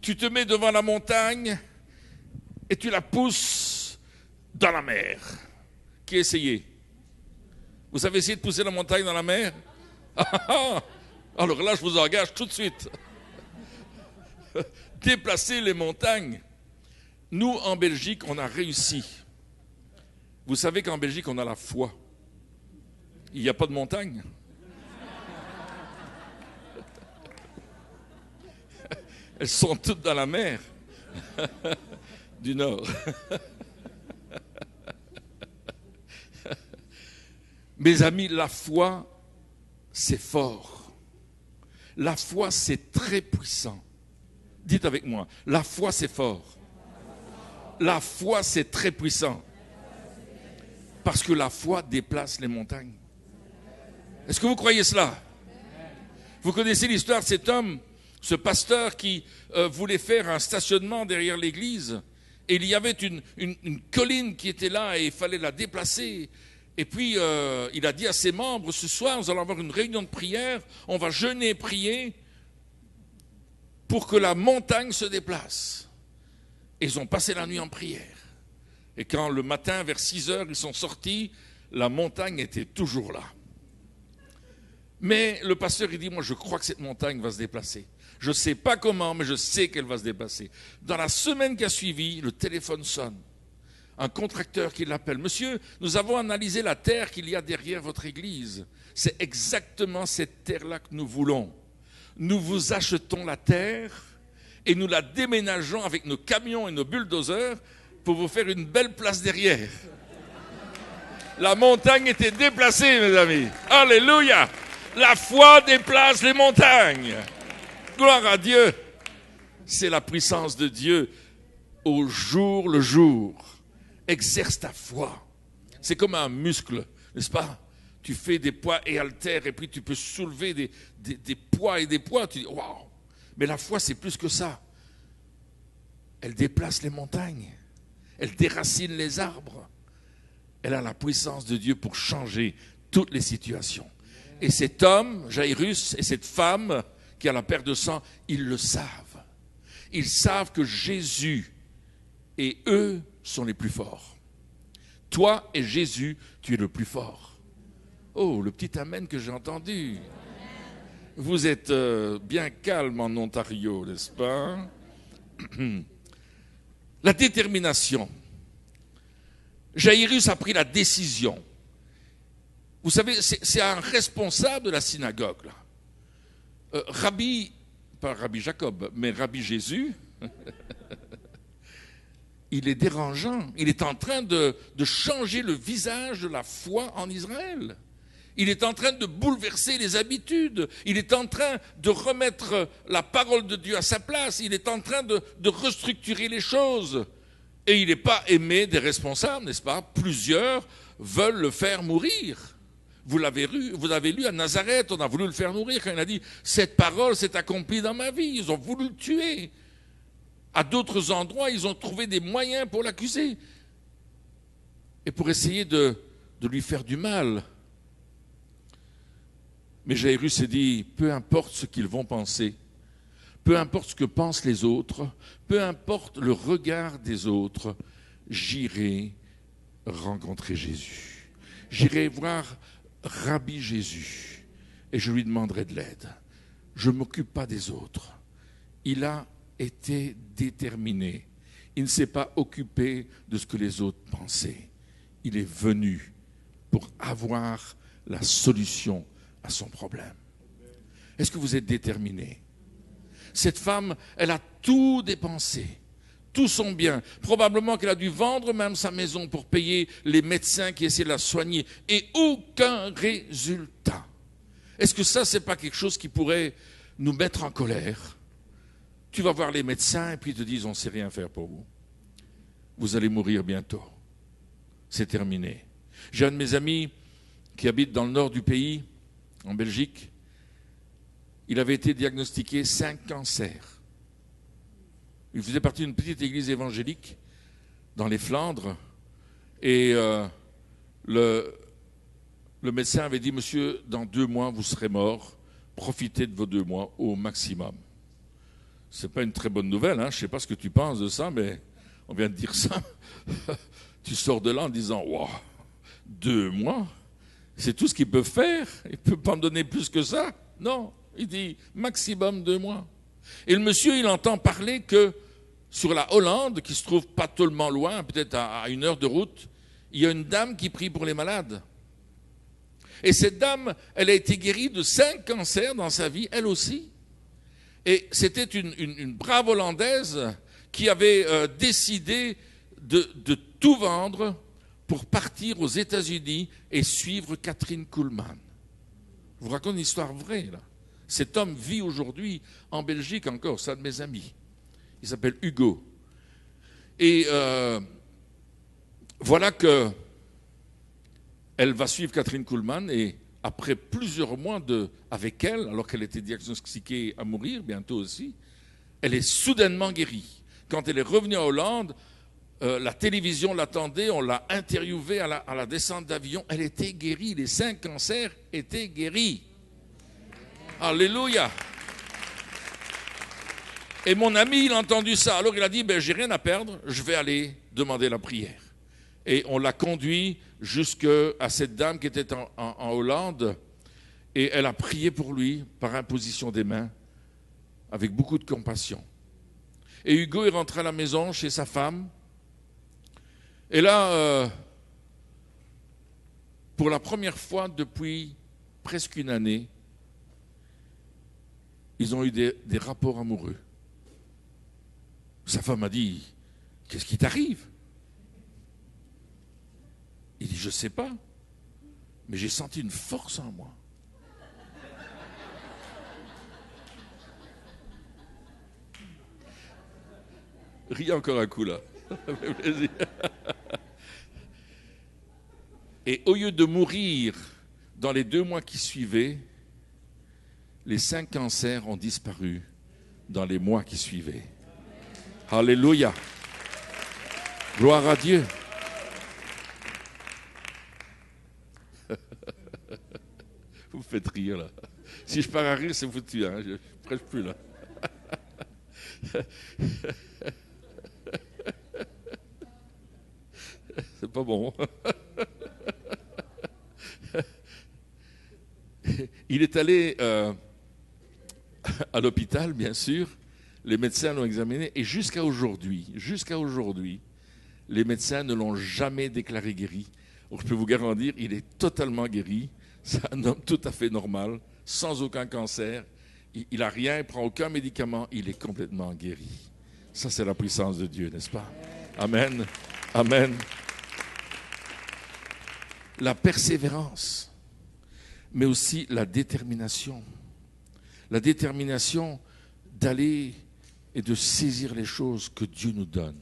S7: Tu te mets devant la montagne, et tu la pousses dans la mer. Qui a essayé? Vous avez essayé de pousser la montagne dans la mer? Alors là, je vous engage tout de suite. Déplacer les montagnes. Nous, en Belgique, on a réussi. Vous savez qu'en Belgique, on a la foi. Il n'y a pas de montagne. Elles sont toutes dans la mer du Nord. Mes amis, la foi, c'est fort. La foi, c'est très puissant. Dites avec moi, la foi, c'est fort. La foi, c'est très puissant. Parce que la foi déplace les montagnes. Est-ce que vous croyez cela? Vous connaissez l'histoire de cet homme, ce pasteur qui voulait faire un stationnement derrière l'église. Et il y avait une colline qui était là et il fallait la déplacer. Et puis, il a dit à ses membres, ce soir, nous allons avoir une réunion de prière, on va jeûner et prier pour que la montagne se déplace. Et ils ont passé la nuit en prière. Et quand le matin, vers 6 heures, ils sont sortis, la montagne était toujours là. Mais le pasteur, il dit, moi je crois que cette montagne va se déplacer. Je ne sais pas comment, mais je sais qu'elle va se déplacer. Dans la semaine qui a suivi, le téléphone sonne. Un contracteur qui l'appelle. Monsieur, nous avons analysé la terre qu'il y a derrière votre église. C'est exactement cette terre-là que nous voulons. Nous vous achetons la terre et nous la déménageons avec nos camions et nos bulldozers pour vous faire une belle place derrière. La montagne était déplacée, mes amis. Alléluia! La foi déplace les montagnes. Gloire à Dieu. C'est la puissance de Dieu au jour le jour. Exerce ta foi. C'est comme un muscle, n'est-ce pas? Tu fais des poids et haltères et puis tu peux soulever des poids et des poids. Tu dis, waouh! Mais la foi, c'est plus que ça. Elle déplace les montagnes. Elle déracine les arbres. Elle a la puissance de Dieu pour changer toutes les situations. Et cet homme, Jairus, et cette femme qui a la perte de sang, ils le savent. Ils savent que Jésus et eux sont les plus forts. Toi et Jésus, tu es le plus fort. Oh, le petit amen que j'ai entendu. Vous êtes bien calme en Ontario, n'est-ce pas? La détermination. Jairus a pris la décision. Vous savez, c'est un responsable de la synagogue. Là. Pas Rabbi Jacob, mais Rabbi Jésus, il est dérangeant. Il est en train de changer le visage de la foi en Israël. Il est en train de bouleverser les habitudes. Il est en train de remettre la parole de Dieu à sa place. Il est en train de restructurer les choses. Et il n'est pas aimé des responsables, n'est-ce pas? Plusieurs veulent le faire mourir. Vous avez lu à Nazareth, on a voulu le faire mourir quand il a dit « Cette parole s'est accomplie dans ma vie ». Ils ont voulu le tuer. À d'autres endroits, ils ont trouvé des moyens pour l'accuser. Et pour essayer de lui faire du mal. Mais Jairus s'est dit, peu importe ce qu'ils vont penser, peu importe ce que pensent les autres, peu importe le regard des autres, j'irai rencontrer Jésus. J'irai voir Rabbi Jésus et je lui demanderai de l'aide. Je ne m'occupe pas des autres. Il a été déterminé. Il ne s'est pas occupé de ce que les autres pensaient. Il est venu pour avoir la solution à son problème. Est-ce que vous êtes déterminé? Cette femme, elle a tout dépensé, tout son bien. Probablement qu'elle a dû vendre même sa maison pour payer les médecins qui essaient de la soigner. Et aucun résultat. Est-ce que ça, c'est pas quelque chose qui pourrait nous mettre en colère? Tu vas voir les médecins et puis ils te disent, on ne sait rien faire pour vous. Vous allez mourir bientôt. C'est terminé. J'ai un de mes amis qui habite dans le nord du pays, en Belgique. Il avait été diagnostiqué 5 cancers. Il faisait partie d'une petite église évangélique dans les Flandres. Et le médecin avait dit, monsieur, dans 2 mois, vous serez mort. Profitez de vos 2 mois au maximum. Ce n'est pas une très bonne nouvelle, hein? Je ne sais pas ce que tu penses de ça, mais on vient de dire ça. Tu sors de là en disant, wow, 2 mois, c'est tout ce qu'ils peuvent faire. Ils ne peuvent pas en donner plus que ça. Non, il dit maximum 2 mois. Et le monsieur, il entend parler que sur la Hollande, qui se trouve pas tellement loin, peut-être à 1 heure de route, il y a une dame qui prie pour les malades. Et cette dame, elle a été guérie de 5 cancers dans sa vie, elle aussi. Et c'était une brave Hollandaise qui avait décidé de tout vendre pour partir aux États-Unis et suivre Catherine Kuhlman. Je vous raconte une histoire vraie, là. Cet homme vit aujourd'hui en Belgique encore, c'est un de mes amis. Il s'appelle Hugo. Et voilà que elle va suivre Catherine Kuhlman et après plusieurs mois avec elle, alors qu'elle était diagnostiquée à mourir, bientôt aussi, elle est soudainement guérie. Quand elle est revenue en Hollande, la télévision l'attendait, on l'a interviewée à la descente d'avion, elle était guérie, les 5 cancers étaient guéris. Alléluia. Et mon ami, il a entendu ça, alors il a dit, j'ai rien à perdre, je vais aller demander la prière. Et on l'a conduit jusqu'à cette dame qui était en Hollande, et elle a prié pour lui par imposition des mains, avec beaucoup de compassion. Et Hugo est rentré à la maison chez sa femme, et là, pour la première fois depuis presque 1 année, ils ont eu des rapports amoureux. Sa femme a dit, qu'est-ce qui t'arrive? Il dit, je ne sais pas, mais j'ai senti une force en moi. Ris encore un coup là. Ça fait plaisir. Et au lieu de mourir dans les 2 mois qui suivaient, les 5 cancers ont disparu dans les mois qui suivaient. Alléluia. Gloire à Dieu. Vous me faites rire là. Si je pars à rire, c'est foutu, hein. Je ne prêche plus là. C'est pas bon. Il est allé à l'hôpital, bien sûr. Les médecins l'ont examiné et jusqu'à aujourd'hui, les médecins ne l'ont jamais déclaré guéri. Donc, je peux vous garantir, il est totalement guéri. C'est un homme tout à fait normal, sans aucun cancer. Il n'a rien, il ne prend aucun médicament. Il est complètement guéri. Ça, c'est la puissance de Dieu, n'est-ce pas? Amen. Amen. La persévérance, mais aussi la détermination. La détermination d'aller et de saisir les choses que Dieu nous donne.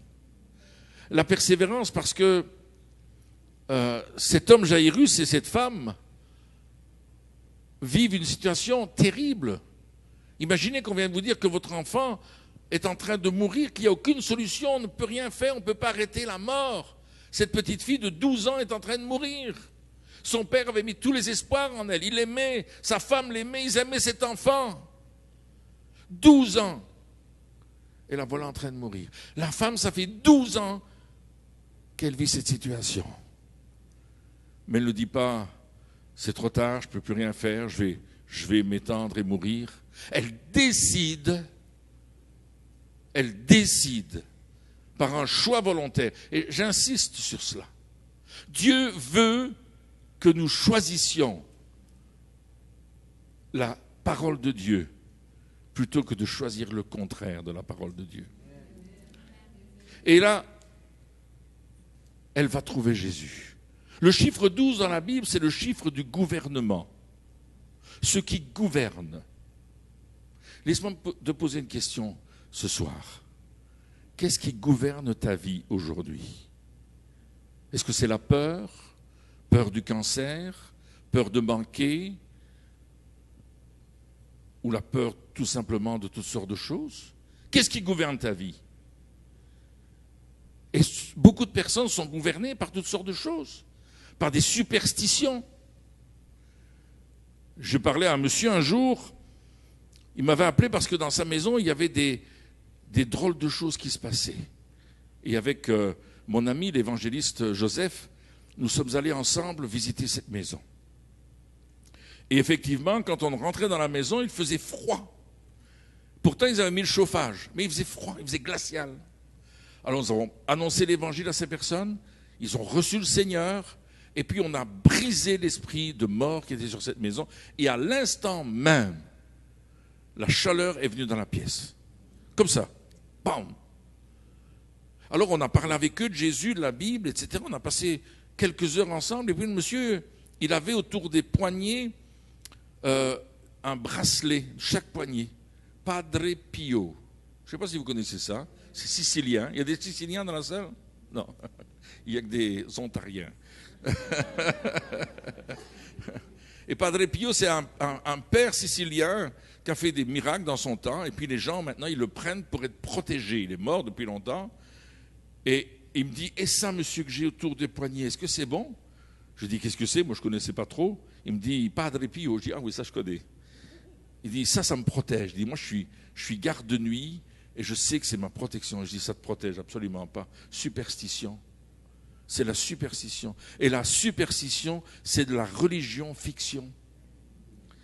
S7: La persévérance parce que cet homme Jairus et cette femme vivent une situation terrible. Imaginez qu'on vient de vous dire que votre enfant est en train de mourir, qu'il n'y a aucune solution, on ne peut rien faire, on ne peut pas arrêter la mort. Cette petite fille de 12 ans est en train de mourir. Son père avait mis tous les espoirs en elle. Il l'aimait, sa femme l'aimait, ils aimaient cet enfant. 12 ans. Et la voilà en train de mourir. La femme, ça fait 12 ans qu'elle vit cette situation. Mais elle ne dit pas, c'est trop tard, je ne peux plus rien faire, je vais m'étendre et mourir. Elle décide par un choix volontaire. Et j'insiste sur cela. Dieu veut que nous choisissions la parole de Dieu plutôt que de choisir le contraire de la parole de Dieu. Et là, elle va trouver Jésus. Le chiffre 12 dans la Bible, c'est le chiffre du gouvernement. Ceux qui gouvernent. Laisse-moi te poser une question ce soir. Qu'est-ce qui gouverne ta vie aujourd'hui? Est-ce que c'est la peur? Peur du cancer, peur de manquer, ou la peur tout simplement de toutes sortes de choses? Qu'est-ce qui gouverne ta vie? Et beaucoup de personnes sont gouvernées par toutes sortes de choses, par des superstitions. Je parlais à un monsieur un jour, il m'avait appelé parce que dans sa maison, il y avait des drôles de choses qui se passaient. Et avec mon ami, l'évangéliste Joseph, nous sommes allés ensemble visiter cette maison. Et effectivement, quand on rentrait dans la maison, il faisait froid. Pourtant, ils avaient mis le chauffage, mais il faisait froid, il faisait glacial. Alors nous avons annoncé l'évangile à ces personnes, ils ont reçu le Seigneur, et puis on a brisé l'esprit de mort qui était sur cette maison, et à l'instant même, la chaleur est venue dans la pièce. Comme ça. Bam! Alors on a parlé avec eux de Jésus, de la Bible, etc. On a passé quelques heures ensemble, et puis le monsieur, il avait autour des poignets un bracelet, chaque poignet. Padre Pio. Je ne sais pas si vous connaissez ça. C'est sicilien. Il y a des Siciliens dans la salle? Non. Il n'y a que des Ontariens. Et Padre Pio, c'est un père sicilien qui a fait des miracles dans son temps. Et puis les gens, maintenant, ils le prennent pour être protégés. Il est mort depuis longtemps. Et il me dit, et ça, monsieur, que j'ai autour des poignets, est-ce que c'est bon? Je dis, qu'est-ce que c'est? Moi, je ne connaissais pas trop. Il me dit, Padre Pio. Je dis, ah oui, ça, je connais. Il dit, ça me protège. Je dis, moi, je suis garde de nuit. Et je sais que c'est ma protection. Je dis, ça ne te protège absolument pas. Superstition. C'est la superstition. Et la superstition, c'est de la religion fiction.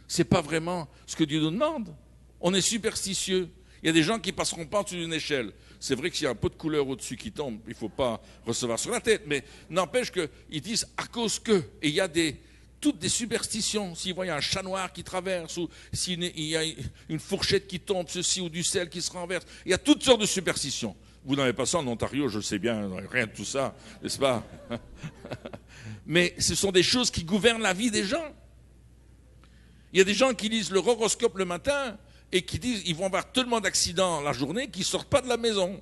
S7: Ce n'est pas vraiment ce que Dieu nous demande. On est superstitieux. Il y a des gens qui ne passeront pas au-dessus d'une échelle. C'est vrai que s'il y a un pot de couleur au-dessus qui tombe, il ne faut pas recevoir sur la tête. Mais n'empêche qu'ils disent à cause que. Et il y a toutes des superstitions. S'ils voient un chat noir qui traverse, ou s'il y a une fourchette qui tombe, ceci, ou du sel qui se renverse. Il y a toutes sortes de superstitions. Vous n'avez pas ça en Ontario, je le sais bien, rien de tout ça, n'est-ce pas? Mais ce sont des choses qui gouvernent la vie des gens. Il y a des gens qui lisent leur horoscope le matin et qui disent qu'ils vont avoir tellement d'accidents la journée qu'ils ne sortent pas de la maison.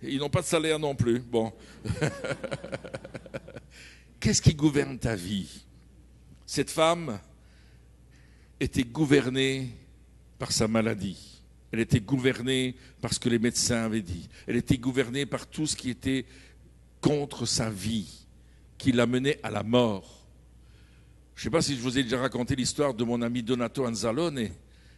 S7: Ils n'ont pas de salaire non plus. Bon. Qu'est-ce qui gouverne ta vie? Cette femme était gouvernée par sa maladie. Elle était gouvernée par ce que les médecins avaient dit. Elle était gouvernée par tout ce qui était contre sa vie, qui la menait à la mort. Je ne sais pas si je vous ai déjà raconté l'histoire de mon ami Donato Anzalone.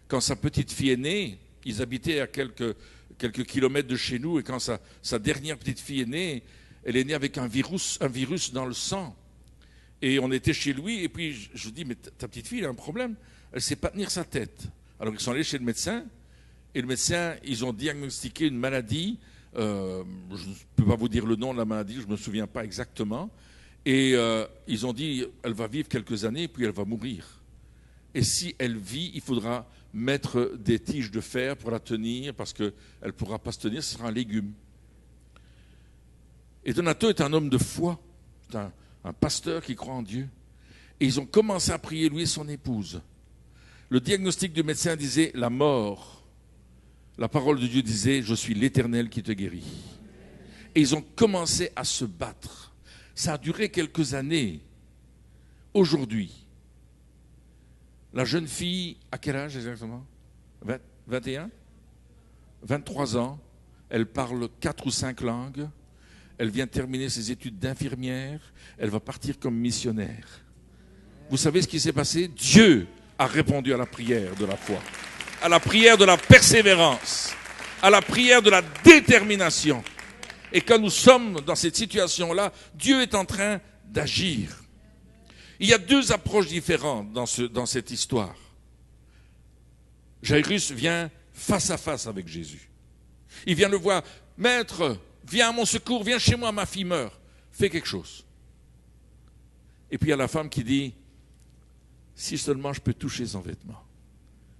S7: Quand sa petite fille est née, ils habitaient à quelques kilomètres de chez nous, et quand sa dernière petite fille est née, elle est née avec un virus dans le sang. Et on était chez lui, et puis je lui dis, mais ta petite fille, elle a un problème, elle ne sait pas tenir sa tête. Alors ils sont allés chez le médecin, et le médecin, ils ont diagnostiqué une maladie, je ne peux pas vous dire le nom de la maladie, je ne me souviens pas exactement, et ils ont dit, elle va vivre quelques années, puis elle va mourir. Et si elle vit, il faudra mettre des tiges de fer pour la tenir, parce qu'elle ne pourra pas se tenir, ce sera un légume. Et Donato est un homme de foi, c'est un pasteur qui croit en Dieu. Et ils ont commencé à prier, lui et son épouse. Le diagnostic du médecin disait la mort. La parole de Dieu disait, je suis l'Éternel qui te guérit. Et ils ont commencé à se battre. Ça a duré quelques années. Aujourd'hui, la jeune fille, à quel âge exactement? 21? 23 ans. Elle parle 4 ou 5 langues. Elle vient terminer ses études d'infirmière. Elle va partir comme missionnaire. Vous savez ce qui s'est passé? Dieu a répondu à la prière de la foi, à la prière de la persévérance, à la prière de la détermination. Et quand nous sommes dans cette situation-là, Dieu est en train d'agir. Il y a 2 approches différentes dans cette histoire. Jairus vient face à face avec Jésus. Il vient le voir, « Maître, viens à mon secours, viens chez moi, ma fille meurt. Fais quelque chose. » Et puis il y a la femme qui dit, « Si seulement je peux toucher son vêtement. »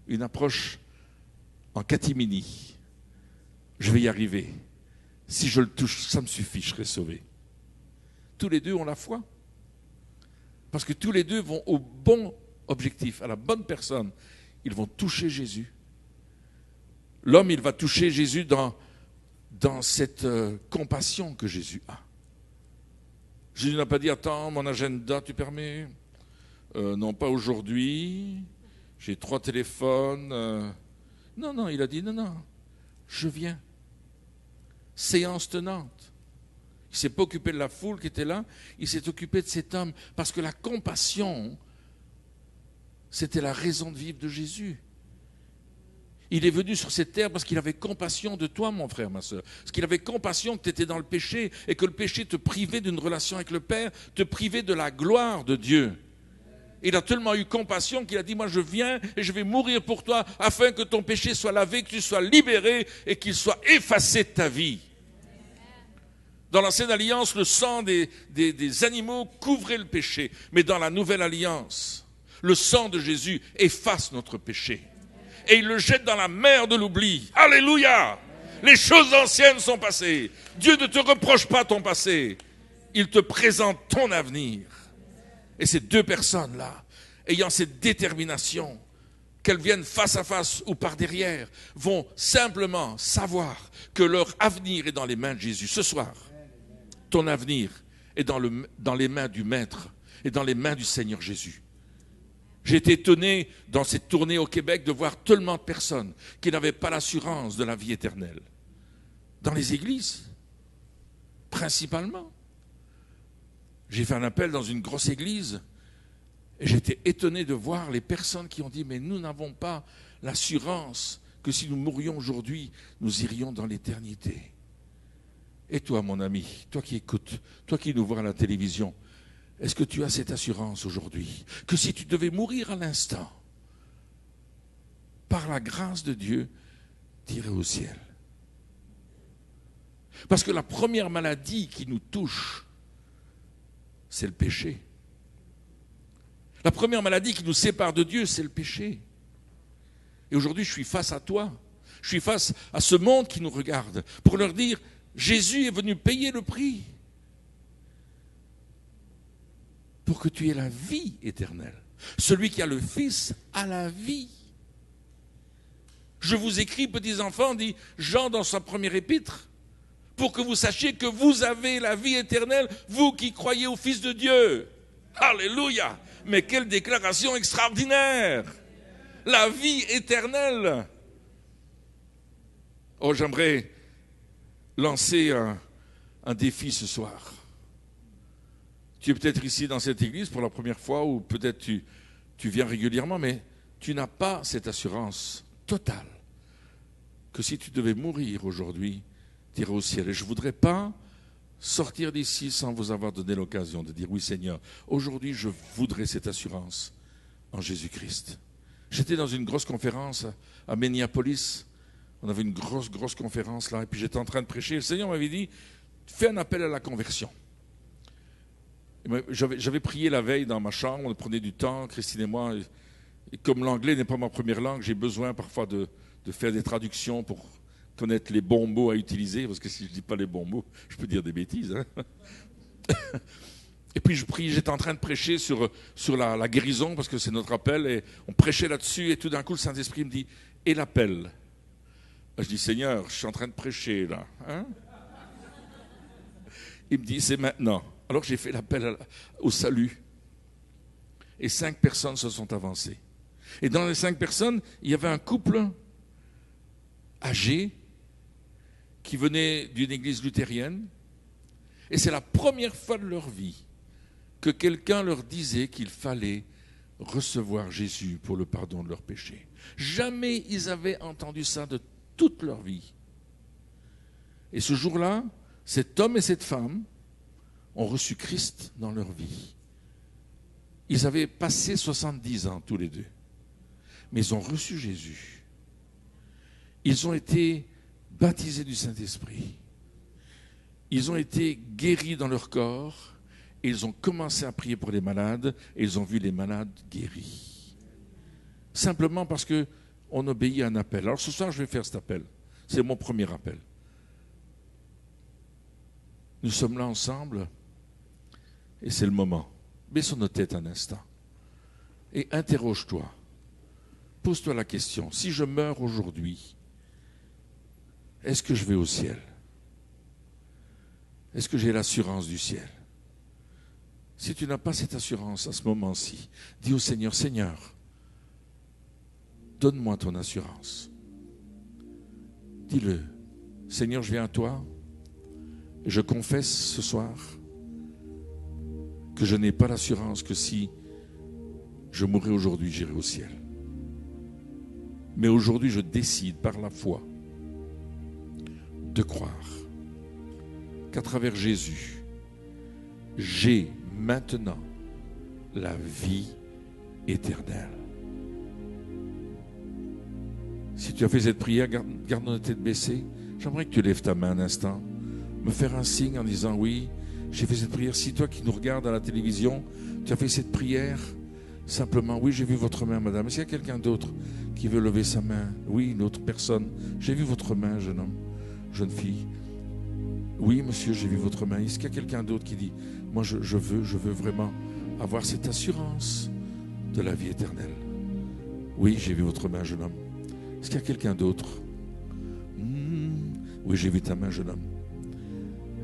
S7: Une approche en catimini. Je vais y arriver. Si je le touche, ça me suffit, je serai sauvé. Tous les deux ont la foi. Parce que tous les deux vont au bon objectif, à la bonne personne. Ils vont toucher Jésus. L'homme, il va toucher Jésus dans cette compassion que Jésus a. Jésus n'a pas dit, attends, mon agenda, tu permets? Non, pas aujourd'hui. J'ai 3 téléphones. Non, il a dit, non, je viens. Séance tenante. Il ne s'est pas occupé de la foule qui était là, il s'est occupé de cet homme. Parce que la compassion, c'était la raison de vivre de Jésus. Il est venu sur cette terre parce qu'il avait compassion de toi, mon frère, ma soeur. Parce qu'il avait compassion que tu étais dans le péché et que le péché te privait d'une relation avec le Père, te privait de la gloire de Dieu. Il a tellement eu compassion qu'il a dit, moi je viens et je vais mourir pour toi afin que ton péché soit lavé, que tu sois libéré et qu'il soit effacé de ta vie. Dans l'ancienne alliance, le sang des animaux couvrait le péché. Mais dans la nouvelle alliance, le sang de Jésus efface notre péché. Et il le jette dans la mer de l'oubli. Alléluia! Les choses anciennes sont passées. Dieu ne te reproche pas ton passé. Il te présente ton avenir. Et ces 2 personnes-là, ayant cette détermination, qu'elles viennent face à face ou par derrière, vont simplement savoir que leur avenir est dans les mains de Jésus. Ce soir, ton avenir est dans les mains du Maître et dans les mains du Seigneur Jésus. J'ai été étonné dans cette tournée au Québec de voir tellement de personnes qui n'avaient pas l'assurance de la vie éternelle. Dans les églises, principalement. J'ai fait un appel dans une grosse église et j'étais étonné de voir les personnes qui ont dit « Mais nous n'avons pas l'assurance que si nous mourions aujourd'hui, nous irions dans l'éternité. » Et toi, mon ami, toi qui écoutes, toi qui nous vois à la télévision, est-ce que tu as cette assurance aujourd'hui que si tu devais mourir à l'instant, par la grâce de Dieu, tu irais au ciel? Parce que la première maladie qui nous touche, c'est le péché. La première maladie qui nous sépare de Dieu, c'est le péché. Et aujourd'hui, je suis face à toi. Je suis face à ce monde qui nous regarde pour leur dire, Jésus est venu payer le prix pour que tu aies la vie éternelle. Celui qui a le Fils a la vie. Je vous écris, petits enfants, dit Jean dans sa première épître, pour que vous sachiez que vous avez la vie éternelle, vous qui croyez au Fils de Dieu. Alléluia! Mais quelle déclaration extraordinaire! La vie éternelle. Oh, j'aimerais lancer un défi ce soir. Tu es peut-être ici dans cette église pour la première fois, ou peut-être tu viens régulièrement, mais tu n'as pas cette assurance totale que si tu devais mourir aujourd'hui, tu irais au ciel. Et je ne voudrais pas sortir d'ici sans vous avoir donné l'occasion de dire, oui Seigneur, aujourd'hui je voudrais cette assurance en Jésus-Christ. J'étais dans une grosse conférence à Minneapolis. On avait une grosse conférence là, et puis j'étais en train de prêcher. Le Seigneur m'avait dit, fais un appel à la conversion. J'avais prié la veille dans ma chambre, on prenait du temps, Christine et moi, et comme l'anglais n'est pas ma première langue, j'ai besoin parfois de faire des traductions pour connaître les bons mots à utiliser, parce que si je ne dis pas les bons mots, je peux dire des bêtises. Hein. Et puis je prie, j'étais en train de prêcher sur la guérison, parce que c'est notre appel, et on prêchait là-dessus, et tout d'un coup le Saint-Esprit me dit, et l'appel? Je dis, Seigneur, je suis en train de prêcher là. Hein? Il me dit, c'est maintenant. Alors j'ai fait l'appel au salut. Et 5 personnes se sont avancées. Et dans les 5 personnes, il y avait un couple âgé qui venait d'une église luthérienne. Et c'est la première fois de leur vie que quelqu'un leur disait qu'il fallait recevoir Jésus pour le pardon de leurs péchés. Jamais ils avaient entendu ça de toute leur vie. Et ce jour-là, cet homme et cette femme ont reçu Christ dans leur vie. Ils avaient passé 70 ans tous les deux, mais ils ont reçu Jésus. Ils ont été baptisés du Saint-Esprit. Ils ont été guéris dans leur corps et ils ont commencé à prier pour les malades et ils ont vu les malades guéris. Simplement parce qu'on obéit à un appel. Alors ce soir, je vais faire cet appel. C'est mon premier appel. Nous sommes là ensemble et c'est le moment. Baissons nos têtes un instant et interroge-toi. Pose-toi la question. Si je meurs aujourd'hui, est-ce que je vais au ciel? Est-ce que j'ai l'assurance du ciel? Si tu n'as pas cette assurance à ce moment-ci, dis au Seigneur, Seigneur, donne-moi ton assurance. Dis-le, Seigneur, je viens à toi et je confesse ce soir que je n'ai pas l'assurance que si je mourrais aujourd'hui, j'irai au ciel. Mais aujourd'hui, je décide par la foi de croire qu'à travers Jésus, j'ai maintenant la vie éternelle. Si tu as fait cette prière, garde la tête baissée. J'aimerais que tu lèves ta main un instant, me faire un signe en disant oui, j'ai fait cette prière. Si toi qui nous regardes à la télévision, tu as fait cette prière, simplement, oui, j'ai vu votre main, madame. Est-ce qu'il y a quelqu'un d'autre qui veut lever sa main? Oui, une autre personne. J'ai vu votre main, jeune homme, jeune fille. Oui, monsieur, j'ai vu votre main. Est-ce qu'il y a quelqu'un d'autre qui dit, moi, je veux vraiment avoir cette assurance de la vie éternelle? Oui, j'ai vu votre main, jeune homme. Est-ce qu'il y a quelqu'un d'autre? Oui, j'ai vu ta main, jeune homme.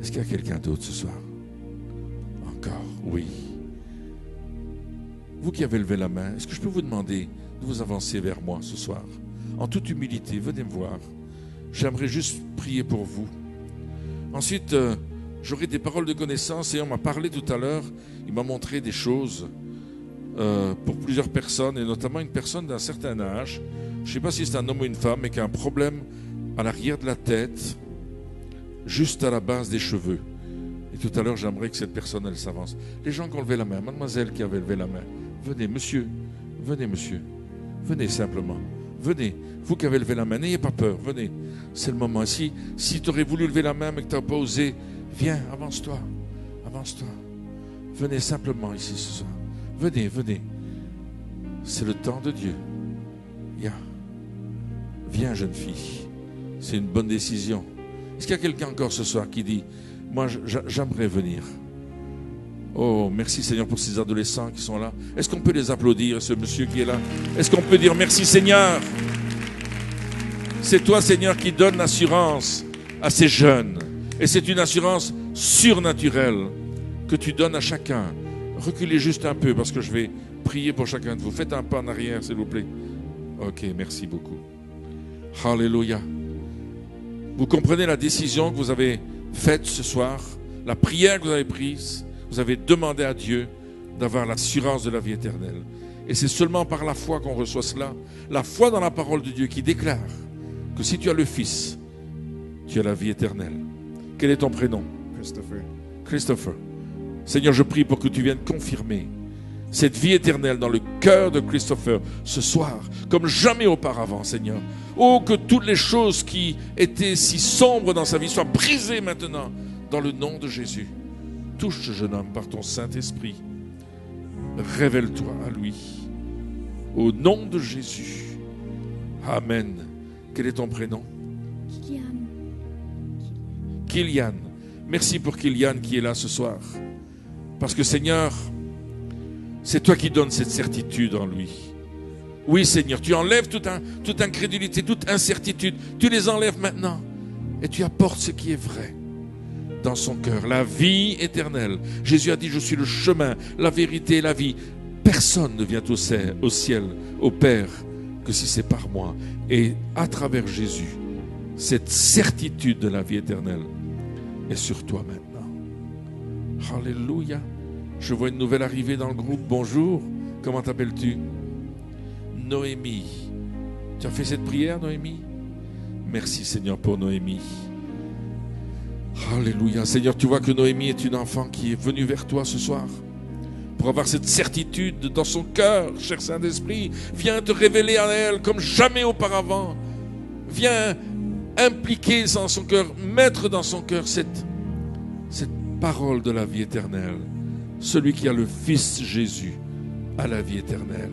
S7: Est-ce qu'il y a quelqu'un d'autre ce soir? Encore, oui. Vous qui avez levé la main, est-ce que je peux vous demander de vous avancer vers moi ce soir? En toute humilité, venez me voir. J'aimerais juste prier pour vous. Ensuite, j'aurai des paroles de connaissance et on m'a parlé tout à l'heure, il m'a montré des choses pour plusieurs personnes et notamment une personne d'un certain âge. Je ne sais pas si c'est un homme ou une femme, mais qui a un problème à l'arrière de la tête, juste à la base des cheveux. Et tout à l'heure, j'aimerais que cette personne, elle s'avance. Les gens qui ont levé la main, mademoiselle qui avait levé la main, venez, monsieur, venez simplement, venez. Vous qui avez levé la main, n'ayez pas peur, venez. C'est le moment. Si tu aurais voulu lever la main, mais que tu n'as pas osé, viens, avance-toi. Venez simplement ici ce soir. Venez. C'est le temps de Dieu. Viens, jeune fille. C'est une bonne décision. Est-ce qu'il y a quelqu'un encore ce soir qui dit, moi, j'aimerais venir? Oh, merci Seigneur pour ces adolescents qui sont là. Est-ce qu'on peut les applaudir, ce monsieur qui est là? Est-ce qu'on peut dire merci Seigneur? C'est toi Seigneur qui donne l'assurance à ces jeunes. Et c'est une assurance surnaturelle que tu donnes à chacun. Reculez juste un peu parce que je vais prier pour chacun de vous. Faites un pas en arrière s'il vous plaît. Ok, merci beaucoup. Alléluia. Vous comprenez la décision que vous avez faite ce soir, la prière que vous avez prise. Vous avez demandé à Dieu d'avoir l'assurance de la vie éternelle. Et c'est seulement par la foi qu'on reçoit cela. La foi dans la parole de Dieu qui déclare que si tu as le Fils, tu as la vie éternelle. Quel est ton prénom? Christopher. Seigneur, je prie pour que tu viennes confirmer cette vie éternelle dans le cœur de Christopher ce soir, comme jamais auparavant, Seigneur. Oh, que toutes les choses qui étaient si sombres dans sa vie soient brisées maintenant dans le nom de Jésus. Touche ce jeune homme par ton Saint-Esprit. Révèle-toi à lui. Au nom de Jésus. Amen. Quel est ton prénom? Kylian. Merci pour Kylian qui est là ce soir. Parce que Seigneur, c'est toi qui donnes cette certitude en lui. Oui Seigneur, tu enlèves toute incrédulité, toute incertitude. Tu les enlèves maintenant. Et tu apportes ce qui est vrai dans son cœur, la vie éternelle. Jésus a dit, je suis le chemin, la vérité et la vie. Personne ne vient au ciel, au Père, que si c'est par moi. Et à travers Jésus, cette certitude de la vie éternelle est sur toi maintenant. Alléluia. Je vois une nouvelle arrivée dans le groupe. Bonjour, comment t'appelles-tu? Noémie. Tu as fait cette prière, Noémie? Merci Seigneur pour Noémie. Alléluia. Seigneur, tu vois que Noémie est une enfant qui est venue vers toi ce soir pour avoir cette certitude dans son cœur. Cher Saint-Esprit, viens te révéler à elle comme jamais auparavant. Viens impliquer dans son cœur, mettre dans son cœur cette parole de la vie éternelle. Celui qui a le Fils Jésus a la vie éternelle.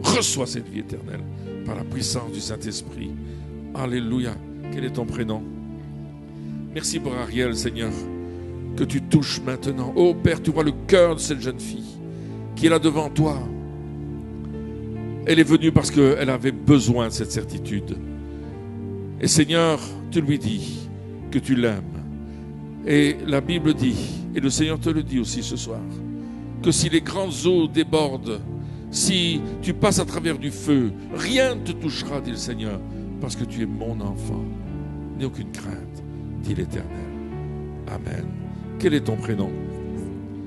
S7: Reçois cette vie éternelle par la puissance du Saint-Esprit. Alléluia. Quel est ton prénom? Merci pour Ariel, Seigneur, que tu touches maintenant. Oh Père, tu vois le cœur de cette jeune fille qui est là devant toi. Elle est venue parce qu'elle avait besoin de cette certitude. Et Seigneur, tu lui dis que tu l'aimes. Et la Bible dit, et le Seigneur te le dit aussi ce soir, que si les grandes eaux débordent, si tu passes à travers du feu, rien ne te touchera, dit le Seigneur, parce que tu es mon enfant. N'aie aucune crainte, dit l'Éternel. Amen. Quel est ton prénom?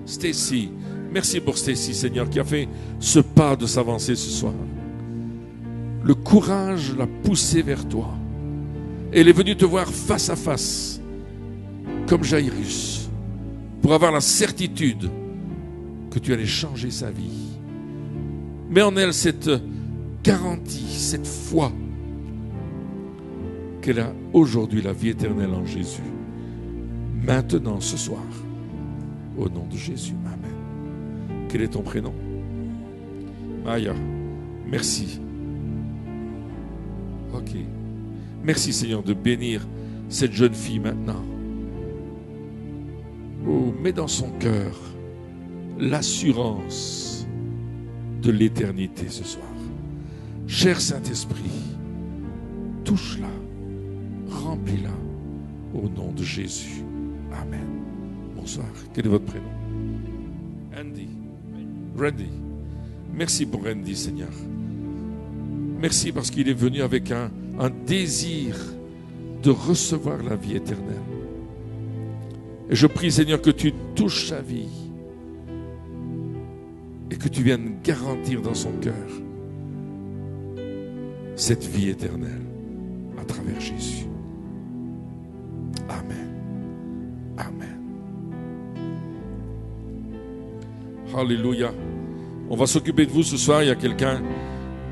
S7: Stacy. Merci pour Stacy, Seigneur, qui a fait ce pas de s'avancer ce soir. Le courage l'a poussée vers toi. Elle est venue te voir face à face, comme Jairus, pour avoir la certitude que tu allais changer sa vie. Mets en elle cette garantie, cette foi qu'elle a aujourd'hui la vie éternelle en Jésus. Maintenant, ce soir, au nom de Jésus. Amen. Quel est ton prénom? Maya. Merci. Ok. Merci, Seigneur, de bénir cette jeune fille maintenant. Oh, mets dans son cœur l'assurance de l'éternité ce soir. Cher Saint-Esprit, touche-la, remplis-la au nom de Jésus. Amen. Bonsoir. Quel est votre prénom? Andy. Randy. Merci pour Randy, Seigneur. Merci parce qu'il est venu avec un désir de recevoir la vie éternelle. Et je prie, Seigneur, que tu touches sa vie et que tu viennes garantir dans son cœur cette vie éternelle à travers Jésus. Amen. Amen. Alléluia. On va s'occuper de vous ce soir. Il y a quelqu'un,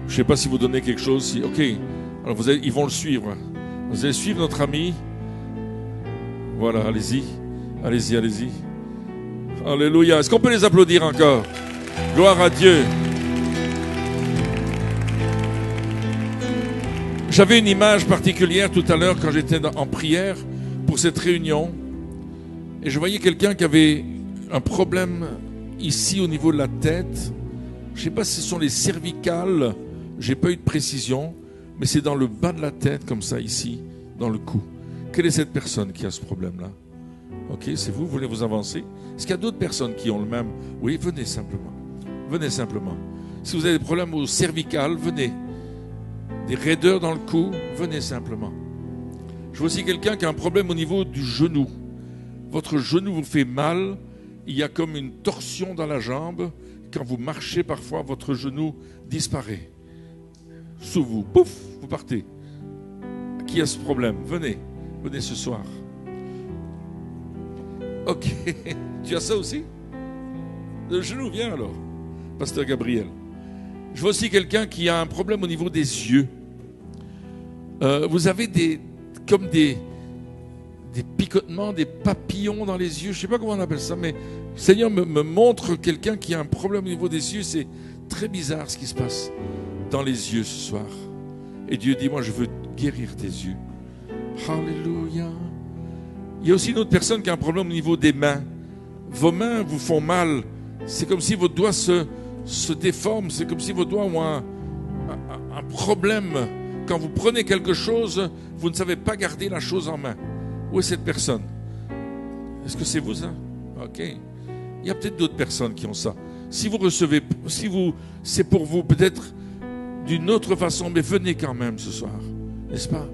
S7: je ne sais pas si vous donnez quelque chose. Ok, alors ils vont le suivre. Vous allez suivre notre ami. Voilà, allez-y. Allez-y, allez-y. Alléluia. Est-ce qu'on peut les applaudir encore? Gloire à Dieu. J'avais une image particulière tout à l'heure quand j'étais en prière pour cette réunion. Et je voyais quelqu'un qui avait un problème ici au niveau de la tête. Je ne sais pas si ce sont les cervicales. Je n'ai pas eu de précision. Mais c'est dans le bas de la tête, comme ça, ici, dans le cou. Quelle est cette personne qui a ce problème-là? Ok, c'est vous voulez vous avancer? Est-ce qu'il y a d'autres personnes qui ont le même? Oui, venez simplement. Venez simplement. Si vous avez des problèmes au cervical, venez. Des raideurs dans le cou, venez simplement. Je vois aussi quelqu'un qui a un problème au niveau du genou. Votre genou vous fait mal. Il y a comme une torsion dans la jambe. Quand vous marchez, parfois, votre genou disparaît. Sous vous, pouf, vous partez. Qui a ce problème? Venez. Venez ce soir. Ok. Tu as ça aussi? Le genou, viens alors. Pasteur Gabriel. Je vois aussi quelqu'un qui a un problème au niveau des yeux. Vous avez comme des picotements, des papillons dans les yeux. Je ne sais pas comment on appelle ça, mais le Seigneur me montre quelqu'un qui a un problème au niveau des yeux. C'est très bizarre ce qui se passe dans les yeux ce soir. Et Dieu dit, moi je veux guérir tes yeux. Alléluia. Il y a aussi une autre personne qui a un problème au niveau des mains. Vos mains vous font mal. C'est comme si vos doigts se déforment. C'est comme si vos doigts ont un problème. Quand vous prenez quelque chose, vous ne savez pas garder la chose en main. Où est cette personne? Est-ce que c'est vous ça? Ok. Il y a peut-être d'autres personnes qui ont ça. Si vous recevez, c'est pour vous peut-être d'une autre façon, mais venez quand même ce soir. N'est-ce pas?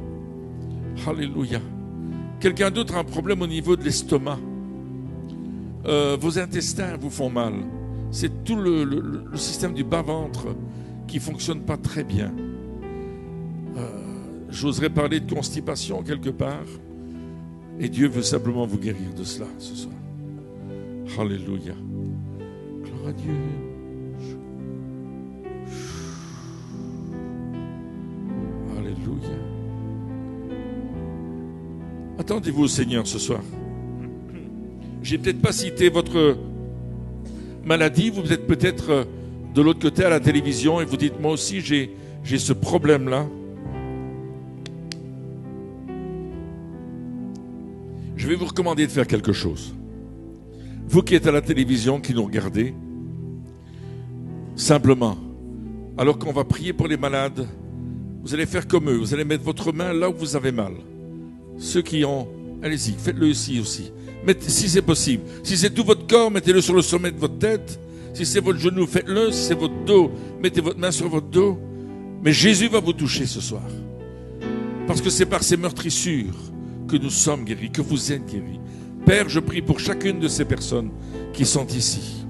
S7: Alléluia. Quelqu'un d'autre a un problème au niveau de l'estomac. Vos intestins vous font mal. C'est tout le système du bas-ventre qui ne fonctionne pas très bien. J'oserais parler de constipation quelque part. Et Dieu veut simplement vous guérir de cela ce soir. Alléluia. Gloire à Dieu. Alléluia. Attendez-vous au Seigneur ce soir. J'ai peut-être pas cité votre maladie. Vous êtes peut-être de l'autre côté à la télévision et vous dites, moi aussi j'ai ce problème-là. Je vais vous recommander de faire quelque chose. Vous qui êtes à la télévision, qui nous regardez, simplement, alors qu'on va prier pour les malades, vous allez faire comme eux. Vous allez mettre votre main là où vous avez mal. Ceux qui ont, allez-y, faites-le ici aussi. Si c'est possible. Si c'est tout votre corps, mettez-le sur le sommet de votre tête. Si c'est votre genou, faites-le. Si c'est votre dos, mettez votre main sur votre dos. Mais Jésus va vous toucher ce soir. Parce que c'est par ces meurtrissures que nous sommes guéris, que vous êtes guéris. Père, je prie pour chacune de ces personnes qui sont ici.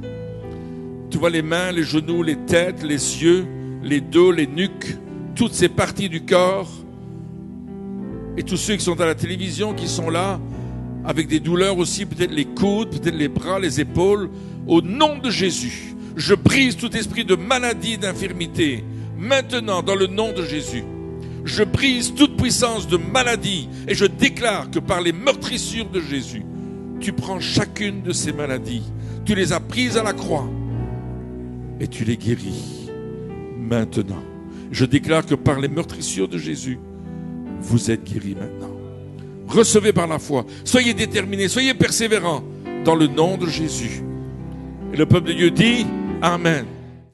S7: Tu vois les mains, les genoux, les têtes, les yeux, les dos, les nuques, toutes ces parties du corps. Et tous ceux qui sont à la télévision, qui sont là, avec des douleurs aussi, peut-être les coudes, peut-être les bras, les épaules. Au nom de Jésus, je brise tout esprit de maladie, d'infirmité. Maintenant, dans le nom de Jésus, je brise toute puissance de maladie et je déclare que par les meurtrissures de Jésus, tu prends chacune de ces maladies, tu les as prises à la croix et tu les guéris maintenant. Je déclare que par les meurtrissures de Jésus, vous êtes guéris maintenant. Recevez par la foi. Soyez déterminés, soyez persévérants dans le nom de Jésus. Et le peuple de Dieu dit Amen.